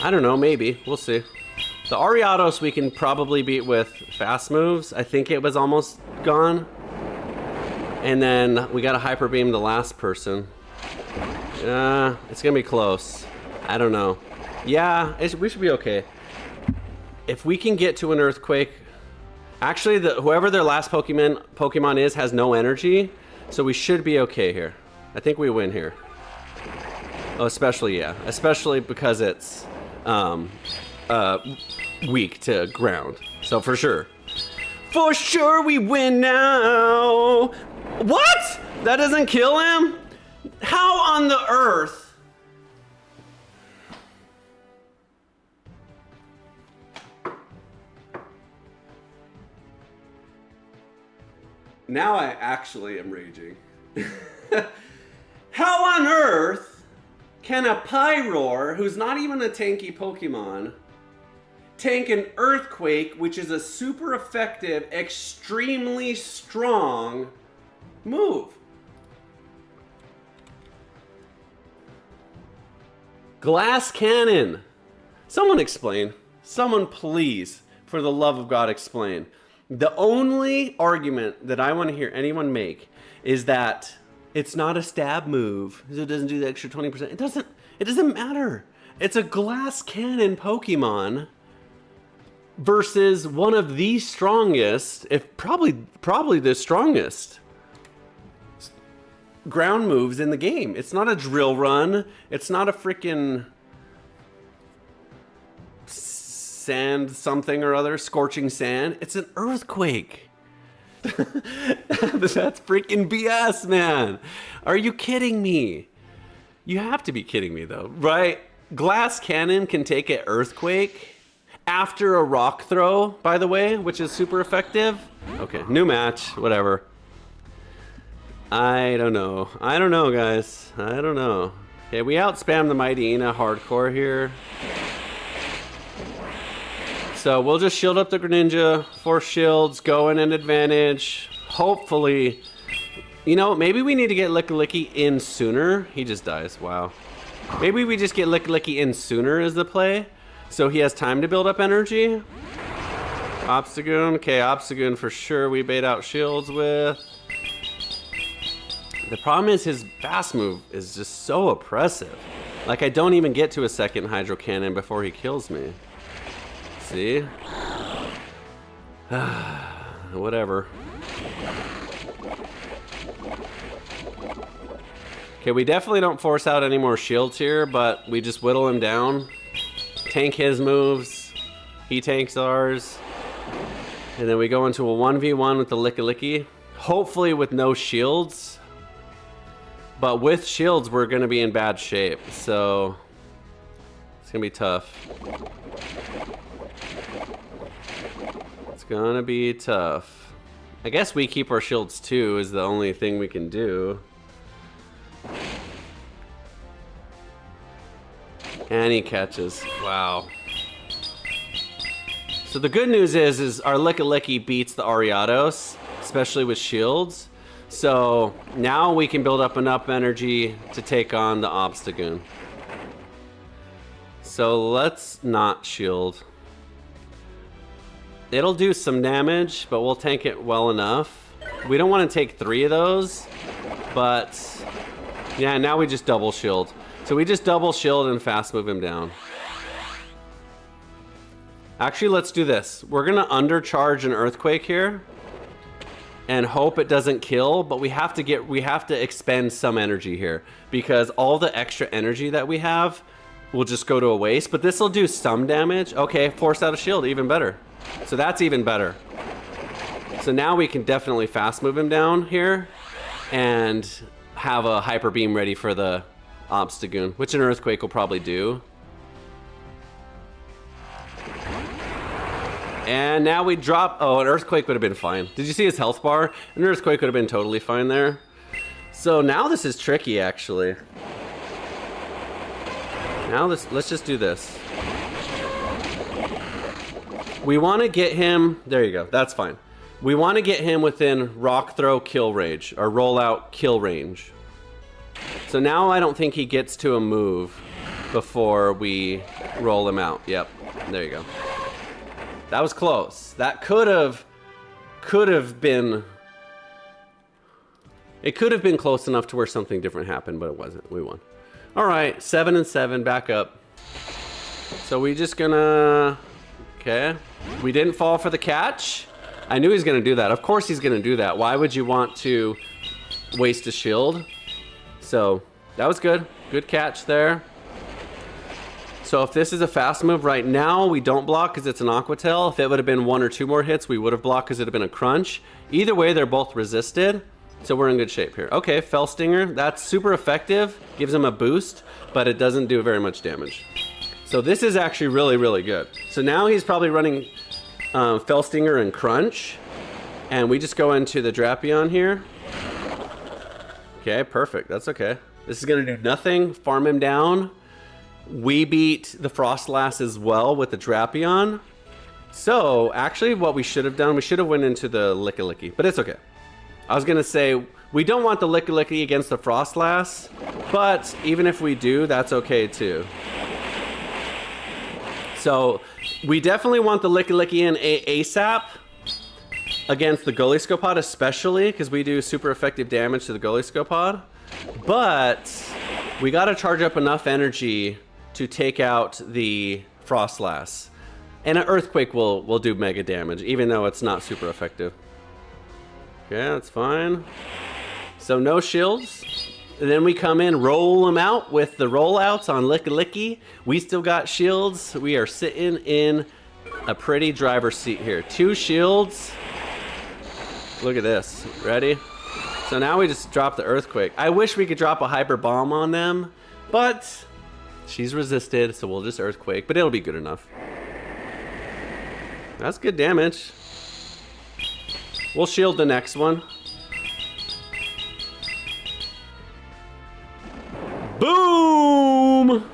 I don't know, maybe. We'll see. The Ariados we can probably beat with fast moves. I think it was almost gone. And then we gotta Hyper Beam the last person. It's gonna be close. I don't know. Yeah, we should be okay. If we can get to an Earthquake... Actually, whoever their last Pokemon is has no energy, so we should be okay here. I think we win here. Oh, especially, yeah. Especially because it's... weak to ground. So for sure. For sure we win now! What? That doesn't kill him? How on the earth? Now I actually am raging. How on earth can a Pyroar, who's not even a tanky Pokemon, tank an Earthquake, which is a super effective, extremely strong move? Glass Cannon. Someone explain. Someone please, for the love of God, explain. The only argument that I want to hear anyone make is that It's not a stab move, so it doesn't do the extra 20%. It doesn't matter. It's a glass cannon Pokemon versus one of the strongest, if probably the strongest ground moves in the game. It's not a drill run. It's not a freaking sand something or other, scorching sand. It's an earthquake. That's freaking BS, man. Are you kidding me? You have to be kidding me though, right? Glass cannon can take an earthquake after a rock throw, by the way, which is super effective. Okay, new match, whatever. I don't know, guys. I don't know. Okay, we outspam the Mighty Ina hardcore here. So we'll just shield up the Greninja, 4 shields, go in an advantage. Hopefully, you know, maybe we need to get Licky in sooner. He just dies, wow. Maybe we just get Licky in sooner is the play, so he has time to build up energy. Obstagoon, okay, Obstagoon for sure we bait out shields with. The problem is his fast move is just so oppressive. Like I don't even get to a second Hydro Cannon before he kills me. See? Whatever. Okay, we definitely don't force out any more shields here, but we just whittle him down. Tank his moves. He tanks ours. And then we go into a 1v1 with the Licky. Hopefully with no shields. But with shields, we're going to be in bad shape. So, it's going to be tough. It's going to be tough. I guess we keep our shields too is the only thing we can do. And he catches. Wow. So the good news is our Licky beats the Ariados, especially with shields. So now we can build up enough energy to take on the Obstagoon. So let's not shield. It'll do some damage, but we'll tank it well enough. We don't want to take 3 of those, but yeah, now we just double shield. So we just double shield and fast move him down. Actually, let's do this. We're gonna undercharge an Earthquake here and hope it doesn't kill, but we have to expend some energy here because all the extra energy that we have will just go to a waste, but this will do some damage. Okay, force out a shield, even better. So that's even better. So now we can definitely fast move him down here and have a Hyper Beam ready for the Obstagoon, which an Earthquake will probably do. And now we drop, oh, an Earthquake would have been fine. Did you see his health bar? An Earthquake would have been totally fine there. So now this is tricky, actually. Now let's just do this. We want to get him, there you go, that's fine. We want to get him within Rock Throw kill range, or roll out kill range. So now I don't think he gets to a move before we roll him out. Yep, there you go. That was close. That could have been, it could have been close enough to where something different happened, but it wasn't. We won. All right, 7 and 7, back up. So we just gonna, okay. We didn't fall for the catch. I knew he was gonna do that. Of course he's gonna do that. Why would you want to waste a shield? So that was good. Good catch there. So if this is a fast move right now, we don't block because it's an Aqua Tail. If it would have been 1 or 2 more hits, we would have blocked because it would have been a crunch. Either way, they're both resisted. So we're in good shape here. Okay, Fell Stinger. That's super effective. Gives him a boost, but it doesn't do very much damage. So this is actually really, really good. So now he's probably running Fell Stinger and Crunch. And we just go into the Drapion here. Okay, perfect. That's okay. This is going to do nothing. Farm him down. We beat the Frostlass as well with the Drapion. So, actually, what we should have done, we should have went into the Licky, but it's okay. I was going to say, we don't want the Licky against the Frostlass, but even if we do, that's okay too. So, we definitely want the Licky in ASAP. against the Goliscopod especially, because we do super effective damage to the Goliscopod. But we gotta charge up enough energy to take out the Frostlass. And an Earthquake will do mega damage, even though it's not super effective. Okay, that's fine. So no shields. And then we come in, roll them out with the rollouts on Licky Licky. We still got shields. We are sitting in a pretty driver's seat here. 2 shields. Look at this. Ready? So now we just drop the Earthquake. I wish we could drop a Hyper Bomb on them, but she's resisted, so we'll just Earthquake, but it'll be good enough. That's good damage. We'll shield the next one. Boom!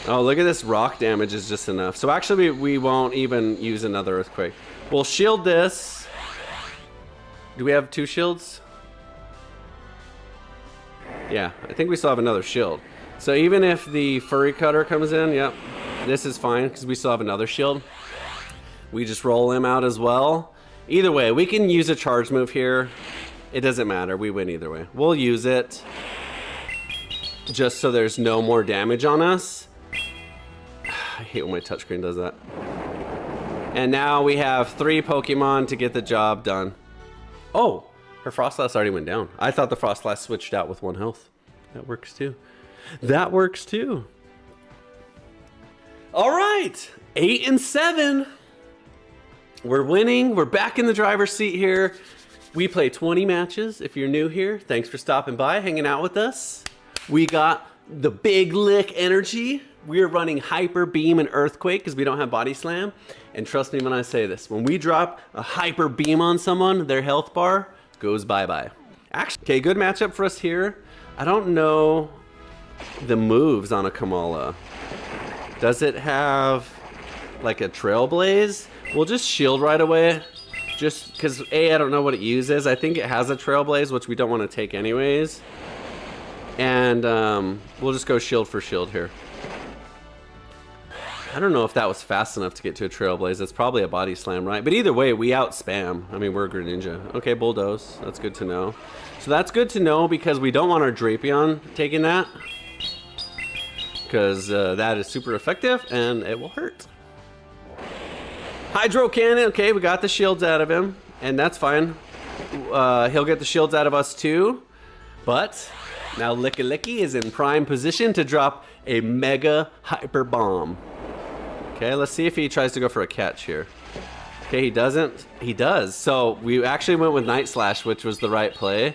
Oh, look at this rock damage is just enough. So actually we won't even use another Earthquake. We'll shield this. Do we have 2 shields? Yeah, I think we still have another shield. So even if the Furry Cutter comes in, yep, this is fine because we still have another shield. We just roll him out as well. Either way, we can use a charge move here. It doesn't matter, we win either way. We'll use it just so there's no more damage on us. I hate when my touchscreen does that. And now we have 3 Pokemon to get the job done. Oh, her Frostlass already went down. I thought the Frostlass switched out with 1 health. That works too. That works too. All right, 8 and 7. We're winning. We're back in the driver's seat here. We play 20 matches. If you're new here, thanks for stopping by, hanging out with us. We got the Big Lick energy. We're running Hyper Beam and Earthquake because we don't have Body Slam. And trust me when I say this, when we drop a Hyper Beam on someone, their health bar goes bye-bye. Actually, okay, good matchup for us here. I don't know the moves on a Kamala. Does it have like a Trailblaze? We'll just shield right away. Just because I don't know what it uses. I think it has a Trailblaze, which we don't want to take anyways. And we'll just go shield for shield here. I don't know if that was fast enough to get to a Trailblaze. It's probably a Body Slam, right? But either way, we out-spam. I mean, we're a Greninja. Okay, Bulldoze. That's good to know. So that's good to know because we don't want our Drapion taking that. Because that is super effective and it will hurt. Hydro Cannon. Okay, we got the shields out of him. And that's fine. He'll get the shields out of us too. But now Licky Licky is in prime position to drop a Mega Hyper Bomb. Okay, let's see if he tries to go for a catch here. Okay, he doesn't. He does. So we actually went with Night Slash, which was the right play.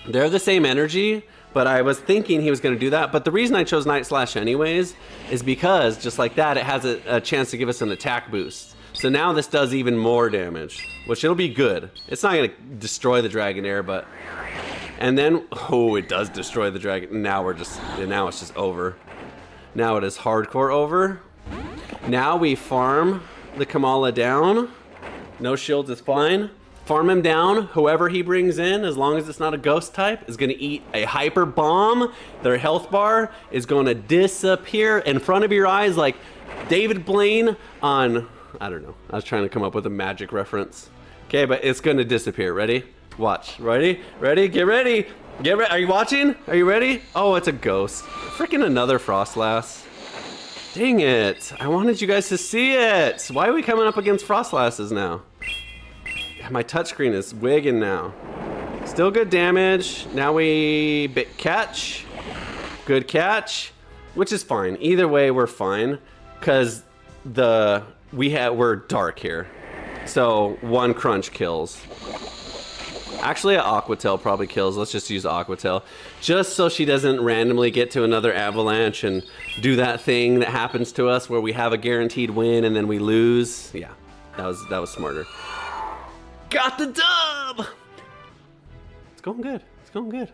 They're the same energy, but I was thinking he was going to do that. But the reason I chose Night Slash anyways is because, just like that, it has a chance to give us an attack boost. So now this does even more damage, which it'll be good. It's not going to destroy the Dragonair, but... And then, oh, it does destroy the Dragon. Now it's just over. Now it is hardcore over. Now we farm the Kamala down. No shields is fine. Farm him down. Whoever he brings in, as long as it's not a ghost type, is going to eat a Hyper Bomb. Their health bar is going to disappear in front of your eyes like David Blaine on... I don't know. I was trying to come up with a magic reference. Okay, but it's going to disappear. Ready? Watch. Ready? Ready? Get ready. Get ready. Are you watching? Are you ready? Oh, it's a ghost. Freaking another Frostlass. Dang it. I wanted you guys to see it. Why are we coming up against Frostlasses now? My touchscreen is wigging now. Still good damage. Now we catch. Good catch. Which is fine. Either way, we're fine. Because we're dark here. So 1 crunch kills. Actually, an Aquatail probably kills. Let's just use Aquatail. Just so she doesn't randomly get to another avalanche and do that thing that happens to us where we have a guaranteed win and then we lose. Yeah, that was smarter. Got the dub! It's going good. It's going good.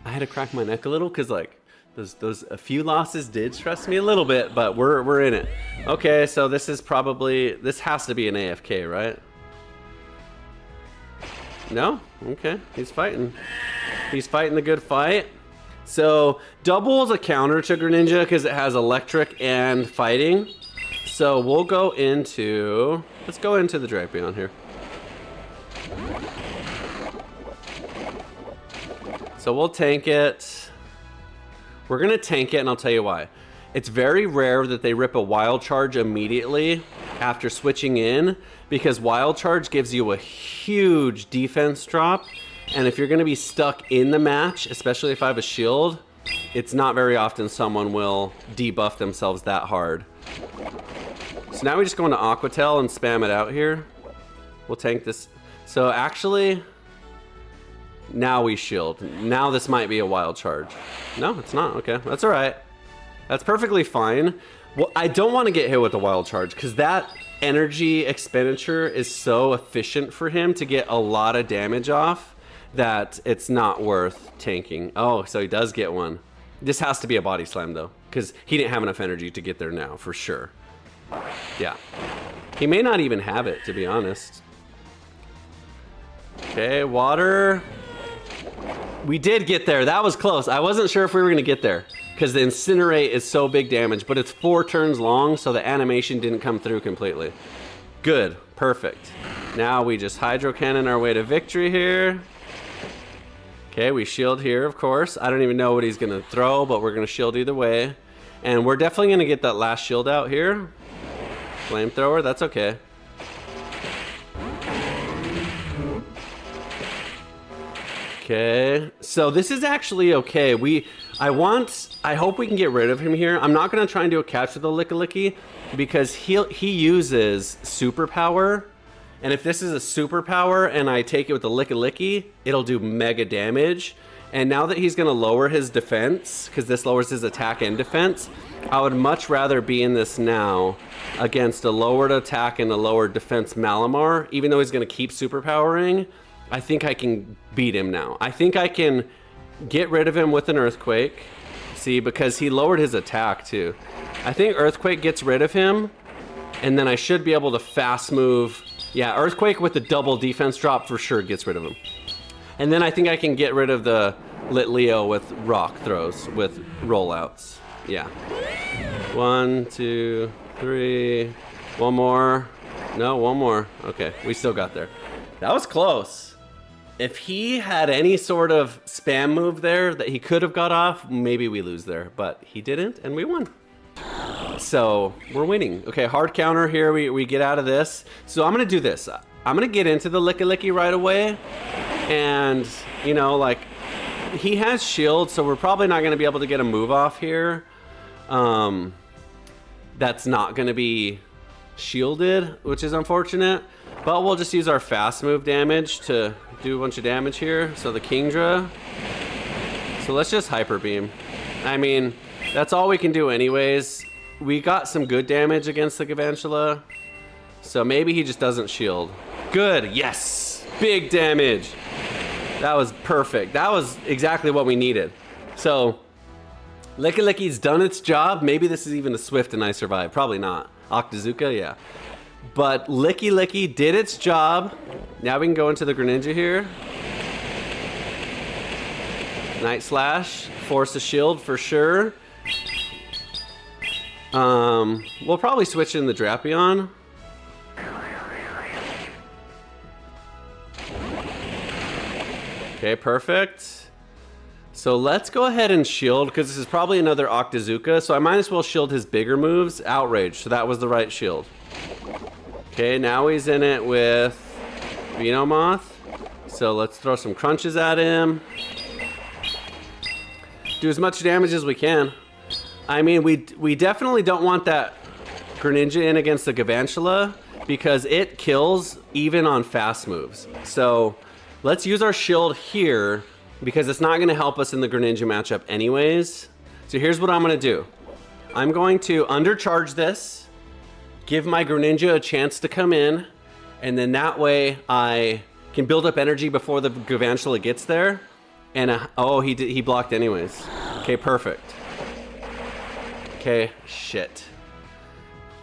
I had to crack my neck a little because like those a few losses did stress me a little bit, but we're in it. Okay, so this has to be an AFK, right? No? Okay, he's fighting. He's fighting the good fight. So, double is a counter to Greninja because it has electric and fighting. So we'll go into, let's go into the Drapion here. So we'll tank it. We're gonna tank it, and I'll tell you why. It's very rare that they rip a wild charge immediately after switching in, because wild charge gives you a huge defense drop, and if you're gonna be stuck in the match, especially if I have a shield, it's not very often someone will debuff themselves that hard. So now we just go into Aqua Tail and spam it out here. We'll tank this. So actually, now we shield. Now this might be a wild charge. No, it's not. Okay, that's all right. That's perfectly fine. Well, I don't want to get hit with a wild charge because that energy expenditure is so efficient for him to get a lot of damage off that it's not worth tanking. Oh, so he does get one. This has to be a body slam though, because he didn't have enough energy to get there now for sure. Yeah. He may not even have it, to be honest. Okay, water. We did get there. That was close. I wasn't sure if we were going to get there because the Incinerate is so big damage, but it's 4 turns long, so the animation didn't come through completely. Good. Perfect. Now we just Hydro Cannon our way to victory here. Okay, we shield here, of course. I don't even know what he's going to throw, but we're going to shield either way. And we're definitely going to get that last shield out here. Flamethrower, that's okay. Okay, so this is actually okay. I hope we can get rid of him here. I'm not going to try and do a catch with the Lickilicky because he uses superpower. And if this is a superpower and I take it with the Lickilicky, it'll do mega damage. And now that he's going to lower his defense, because this lowers his attack and defense, I would much rather be in this now against a lowered attack and a lowered defense Malamar. Even though he's going to keep superpowering, I think I can beat him now. I think I can get rid of him with an Earthquake. See, because he lowered his attack too. I think Earthquake gets rid of him, and then I should be able to fast move. Yeah, Earthquake with the double defense drop for sure gets rid of him. And then I think I can get rid of the Lit Leo with rock throws, with rollouts. Yeah. 1, 2, 3. One more. No, one more. Okay, we still got there. That was close. If he had any sort of spam move there that he could have got off, maybe we lose there. But he didn't, and we won. So we're winning. Okay, hard counter here. We get out of this. So I'm going to do this. I'm going to get into the Lickilicky right away. And, you know, like, he has shield, so we're probably not going to be able to get a move off here. That's not going to be shielded, which is unfortunate. But we'll just use our fast move damage to do a bunch of damage here. So the Kingdra. So let's just Hyper Beam. I mean, that's all we can do anyways. We got some good damage against the Galvantula. So maybe he just doesn't shield. Good, yes! Big damage! That was perfect. That was exactly what we needed. So, Lickilicky's done its job. Maybe this is even a Swift and I survive. Probably not. Octazooka, yeah. But Lickilicky did its job. Now we can go into the Greninja here. Night Slash. Force a shield for sure. We'll probably switch in the Drapion. Okay, perfect. So let's go ahead and shield, because this is probably another Octazooka, so I might as well shield his bigger moves. Outrage, so that was the right shield. Okay, now he's in it with Venomoth. So let's throw some crunches at him. Do as much damage as we can. I mean, we definitely don't want that Greninja in against the Galvantula, because it kills even on fast moves. So let's use our shield here, because it's not going to help us in the Greninja matchup anyways. So here's what I'm going to do. I'm going to undercharge this, give my Greninja a chance to come in, and then that way I can build up energy before the Galvantula gets there. And oh, he blocked anyways. Okay, perfect. Okay, shit.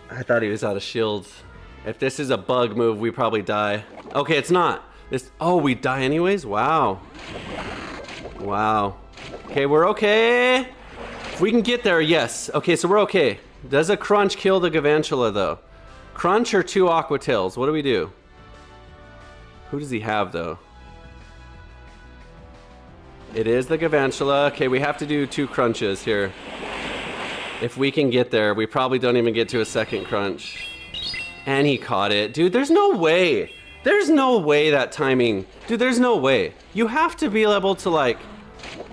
I thought he was out of shields. If this is a bug move, we probably die. Okay, it's not. Oh, we die anyways? Wow. Wow. Okay, we're okay. If we can get there, yes. Okay, so we're okay. Does a crunch kill the Gavantula though? Crunch or 2 Aqua Tails? What do we do? Who does he have though? It is the Gavantula. Okay, we have to do 2 crunches here. If we can get there, we probably don't even get to a second crunch. And he caught it. Dude, there's no way. There's no way that timing. Dude, there's no way. You have to be able to like,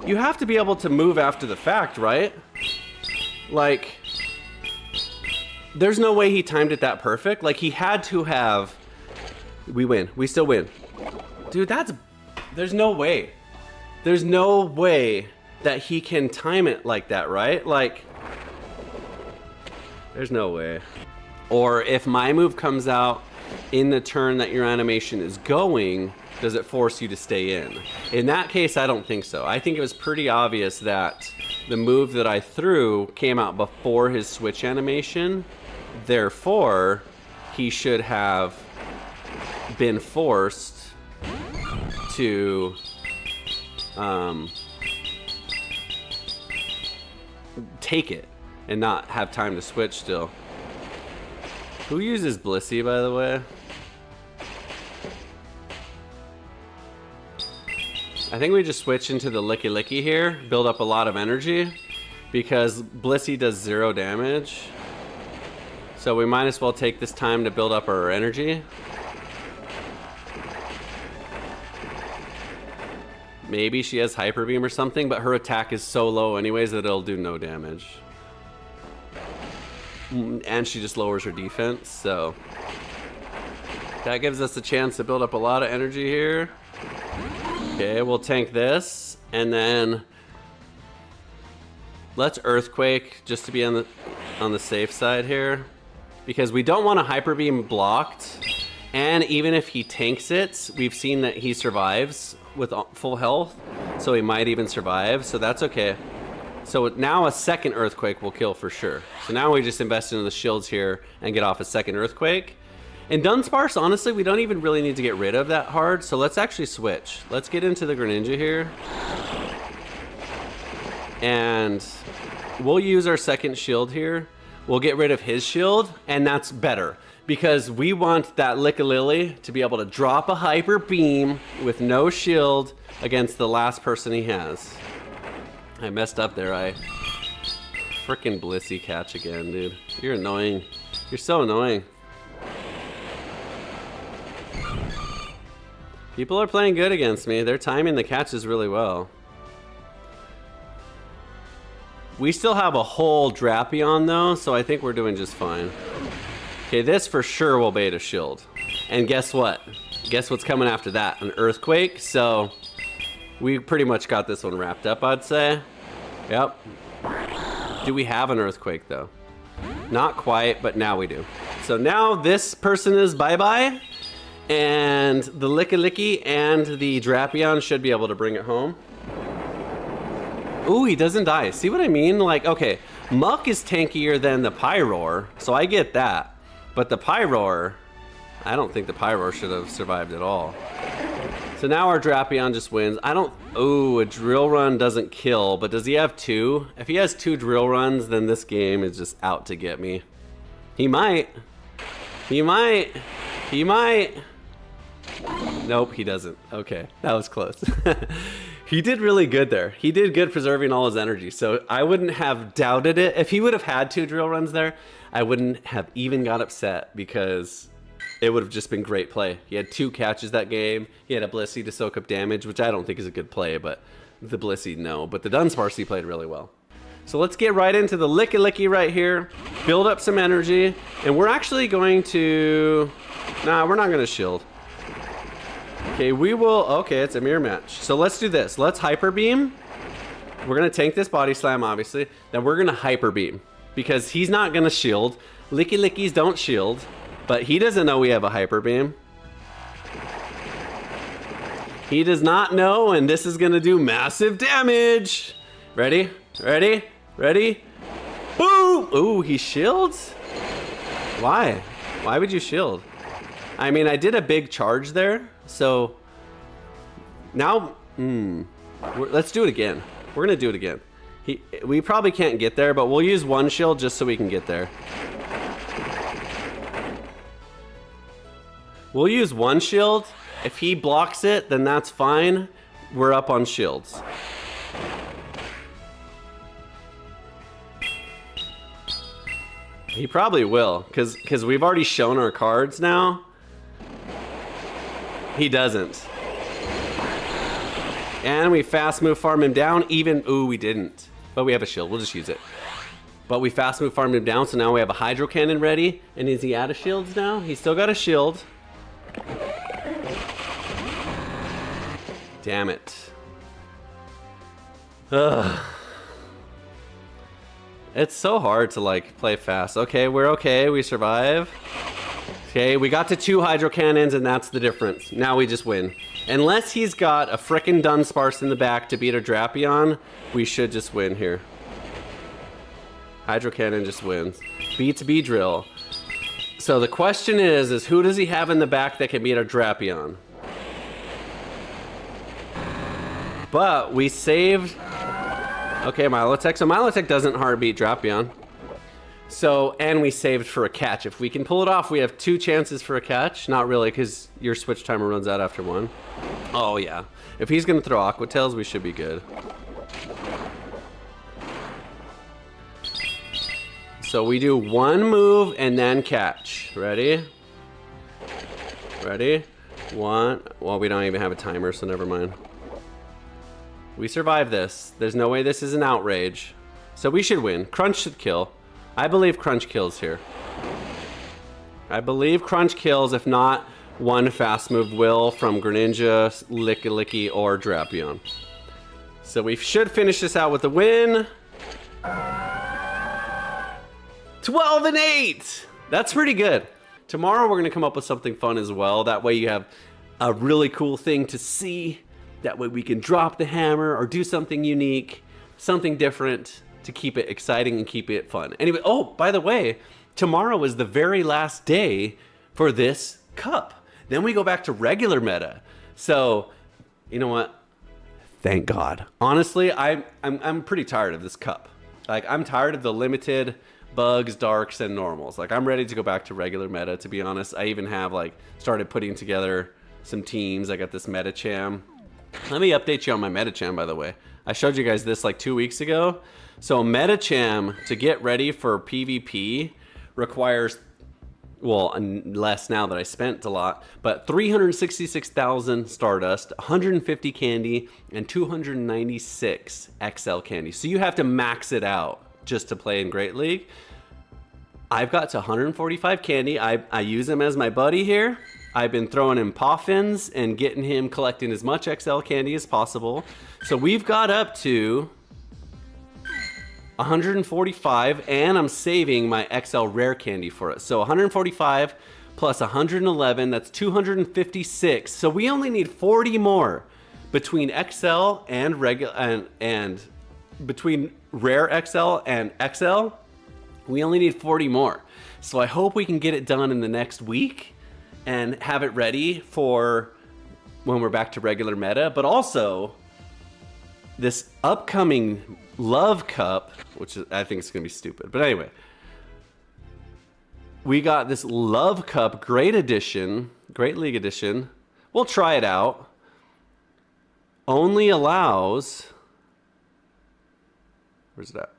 you have to be able to move after the fact, right? Like, there's no way he timed it that perfect. Like, he had to have, we win. We still win. Dude, there's no way. There's no way that he can time it like that, right? Like, there's no way. Or if my move comes out in the turn that your animation is going, does it force you to stay in? In that case, I don't think so. I think it was pretty obvious that the move that I threw came out before his switch animation. Therefore, he should have been forced to take it and not have time to switch still. Who uses Blissey, by the way? I think we just switch into the Licky Licky here, build up a lot of energy, because Blissey does 0 damage. So we might as well take this time to build up our energy. Maybe she has Hyper Beam or something, but her attack is so low anyways that it'll do no damage. And she just lowers her defense, so that gives us a chance to build up a lot of energy here. Okay, we'll tank this, and then let's Earthquake just to be on the safe side here, because we don't want a Hyper Beam blocked. And even if he tanks it, we've seen that he survives with full health, so he might even survive, so that's okay. So now a second Earthquake will kill for sure. So now we just invest into the shields here and get off a second Earthquake. And Dunsparce, honestly, we don't even really need to get rid of that hard, so let's actually switch. Let's get into the Greninja here. And we'll use our second shield here. We'll get rid of his shield, and that's better, because we want that Lickalily to be able to drop a Hyper Beam with no shield against the last person he has. I messed up there. I frickin' Blissey catch again, dude. You're annoying. You're so annoying. People are playing good against me. They're timing the catches really well. We still have a whole Drapion though, so I think we're doing just fine. Okay, this for sure will bait a shield. And guess what? Guess what's coming after that? An Earthquake. So we pretty much got this one wrapped up, I'd say. Yep. Do we have an Earthquake though? Not quite, but now we do. So now this person is bye-bye. And the Licky and the Drapion should be able to bring it home. Ooh, he doesn't die. See what I mean? Like, okay, Muck is tankier than the Pyroar, so I get that. But the Pyroar, I don't think the Pyroar should have survived at all. So now our Drapion just wins. Ooh, a Drill Run doesn't kill, but does he have 2? If he has 2 Drill Runs, then this game is just out to get me. He might. He might. He might. Nope, he doesn't. Okay, that was close. He did really good there. He did good preserving all his energy, so I wouldn't have doubted it. If he would have had 2 Drill Runs there, I wouldn't have even got upset, because it would have just been great play. He had 2 catches that game. He had a Blissey to soak up damage, which I don't think is a good play, but the Blissey, no. But the Dunsparce, he played really well. So let's get right into the Licky right here, build up some energy, and we're actually going to... Nah, we're not going to shield. Okay, we will... Okay, it's a mirror match. So let's do this. Let's Hyper Beam. We're going to tank this Body Slam, obviously. Then we're going to Hyper Beam, because he's not going to shield. Lickies don't shield, but he doesn't know we have a Hyper Beam. He does not know, and this is going to do massive damage. Ready? Ready? Ready? Boom! Ooh, he shields? Why? Why would you shield? I mean, I did a big charge there, so now, let's do it again. We're gonna do it again. We probably can't get there, but we'll use one shield just so we can get there. We'll use one shield. If he blocks it, then that's fine. We're up on shields. He probably will, because we've already shown our cards now. He doesn't. And we fast move farm him down, even, ooh, we didn't. But we have a shield, we'll just use it. But we fast move farm him down, so now we have a hydro cannon ready. And is he out of shields now? He's still got a shield. Damn it. Ugh. It's so hard to like play fast. Okay, we're okay, we survive. Okay, we got to 2 hydro cannons and that's the difference. Now we just win. Unless he's got a frickin' Dunsparce in the back to beat a Drapion, we should just win here. Hydro cannon just wins. Beats Beedrill. So the question is who does he have in the back that can beat a Drapion? But we saved... Okay, Milotic. So Milotic doesn't hard beat Drapion. So, and we saved for a catch. If we can pull it off, we have 2 chances for a catch. Not really, because your switch timer runs out after 1. Oh, yeah. If he's going to throw Aqua Tails, we should be good. So we do 1 move and then catch. Ready? Ready? 1. Well, we don't even have a timer, so never mind. We survive this. There's no way this is an outrage. So we should win. Crunch should kill. I believe Crunch kills here. I believe Crunch kills, if not, 1 fast move will from Greninja, Licky, or Drapion. So we should finish this out with a win. 12-8! That's pretty good. Tomorrow we're gonna come up with something fun as well. That way you have a really cool thing to see. That way we can drop the hammer or do something unique, something different to keep it exciting and keep it fun. Anyway, oh, by the way, tomorrow is the very last day for this cup. Then we go back to regular meta. So, you know what? Thank God. Honestly, I'm pretty tired of this cup. Like, I'm tired of the limited bugs, darks, and normals. Like, I'm ready to go back to regular meta, to be honest. I even have, like, started putting together some teams. I got this Metacham. Let me update you on my Metacham, by the way. I showed you guys this like 2 weeks ago. So Metacham, to get ready for PvP, requires, well, less now that I spent a lot, but 366,000 Stardust, 150 candy, and 296 XL candy. So you have to max it out just to play in Great League. I've got to 145 candy. I use him as my buddy here. I've been throwing him Poffins and getting him collecting as much XL candy as possible. So we've got up to 145, and I'm saving my XL rare candy for it. So 145 plus 111, that's 256. So we only need 40 more between XL and regular and between rare XL and XL. We only need 40 more. So I hope we can get it done in the next week and have it ready for when we're back to regular meta. But also, this upcoming Love Cup, which I think is gonna be stupid. But anyway, we got this Love Cup Great Edition, Great League Edition. We'll try it out. Only allows, where's it at?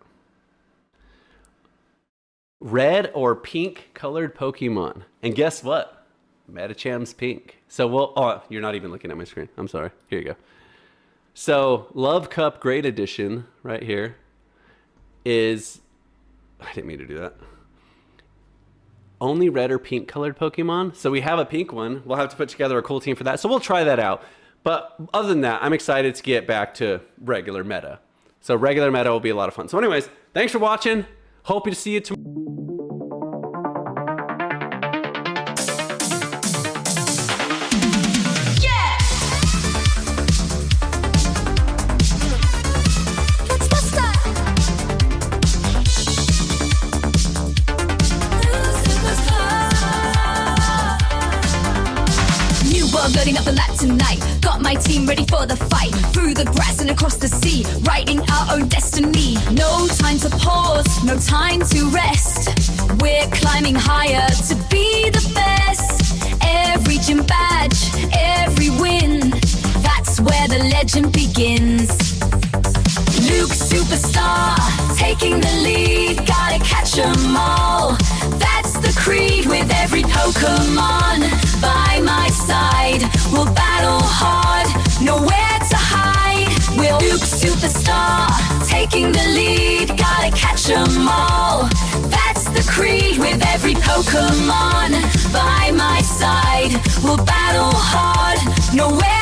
Red or pink colored Pokemon. And guess what? Metacham's pink. So we'll, oh, you're not even looking at my screen. I'm sorry. Here you go. So Love Cup Great Edition right here is, I didn't mean to do that. Only red or pink colored Pokemon. So we have a pink one. We'll have to put together a cool team for that. So we'll try that out. But other than that, I'm excited to get back to regular meta. So regular meta will be a lot of fun. So anyways, thanks for watching. Hope to see you tomorrow. Loading up the lap tonight. Got my my team ready for the fight. Through the grass and across the sea, writing our own destiny. No time to pause, no time to rest. We're climbing higher to be the best. Every gym badge, every win, that's where the legend begins. Luke Superstar, taking the lead, gotta catch 'em all. That's the creed with every Pokémon by my side. We'll battle hard, nowhere to hide. We'll Luke Superstar, taking the lead, gotta catch 'em all. That's the creed with every Pokémon by my side. We'll battle hard, nowhere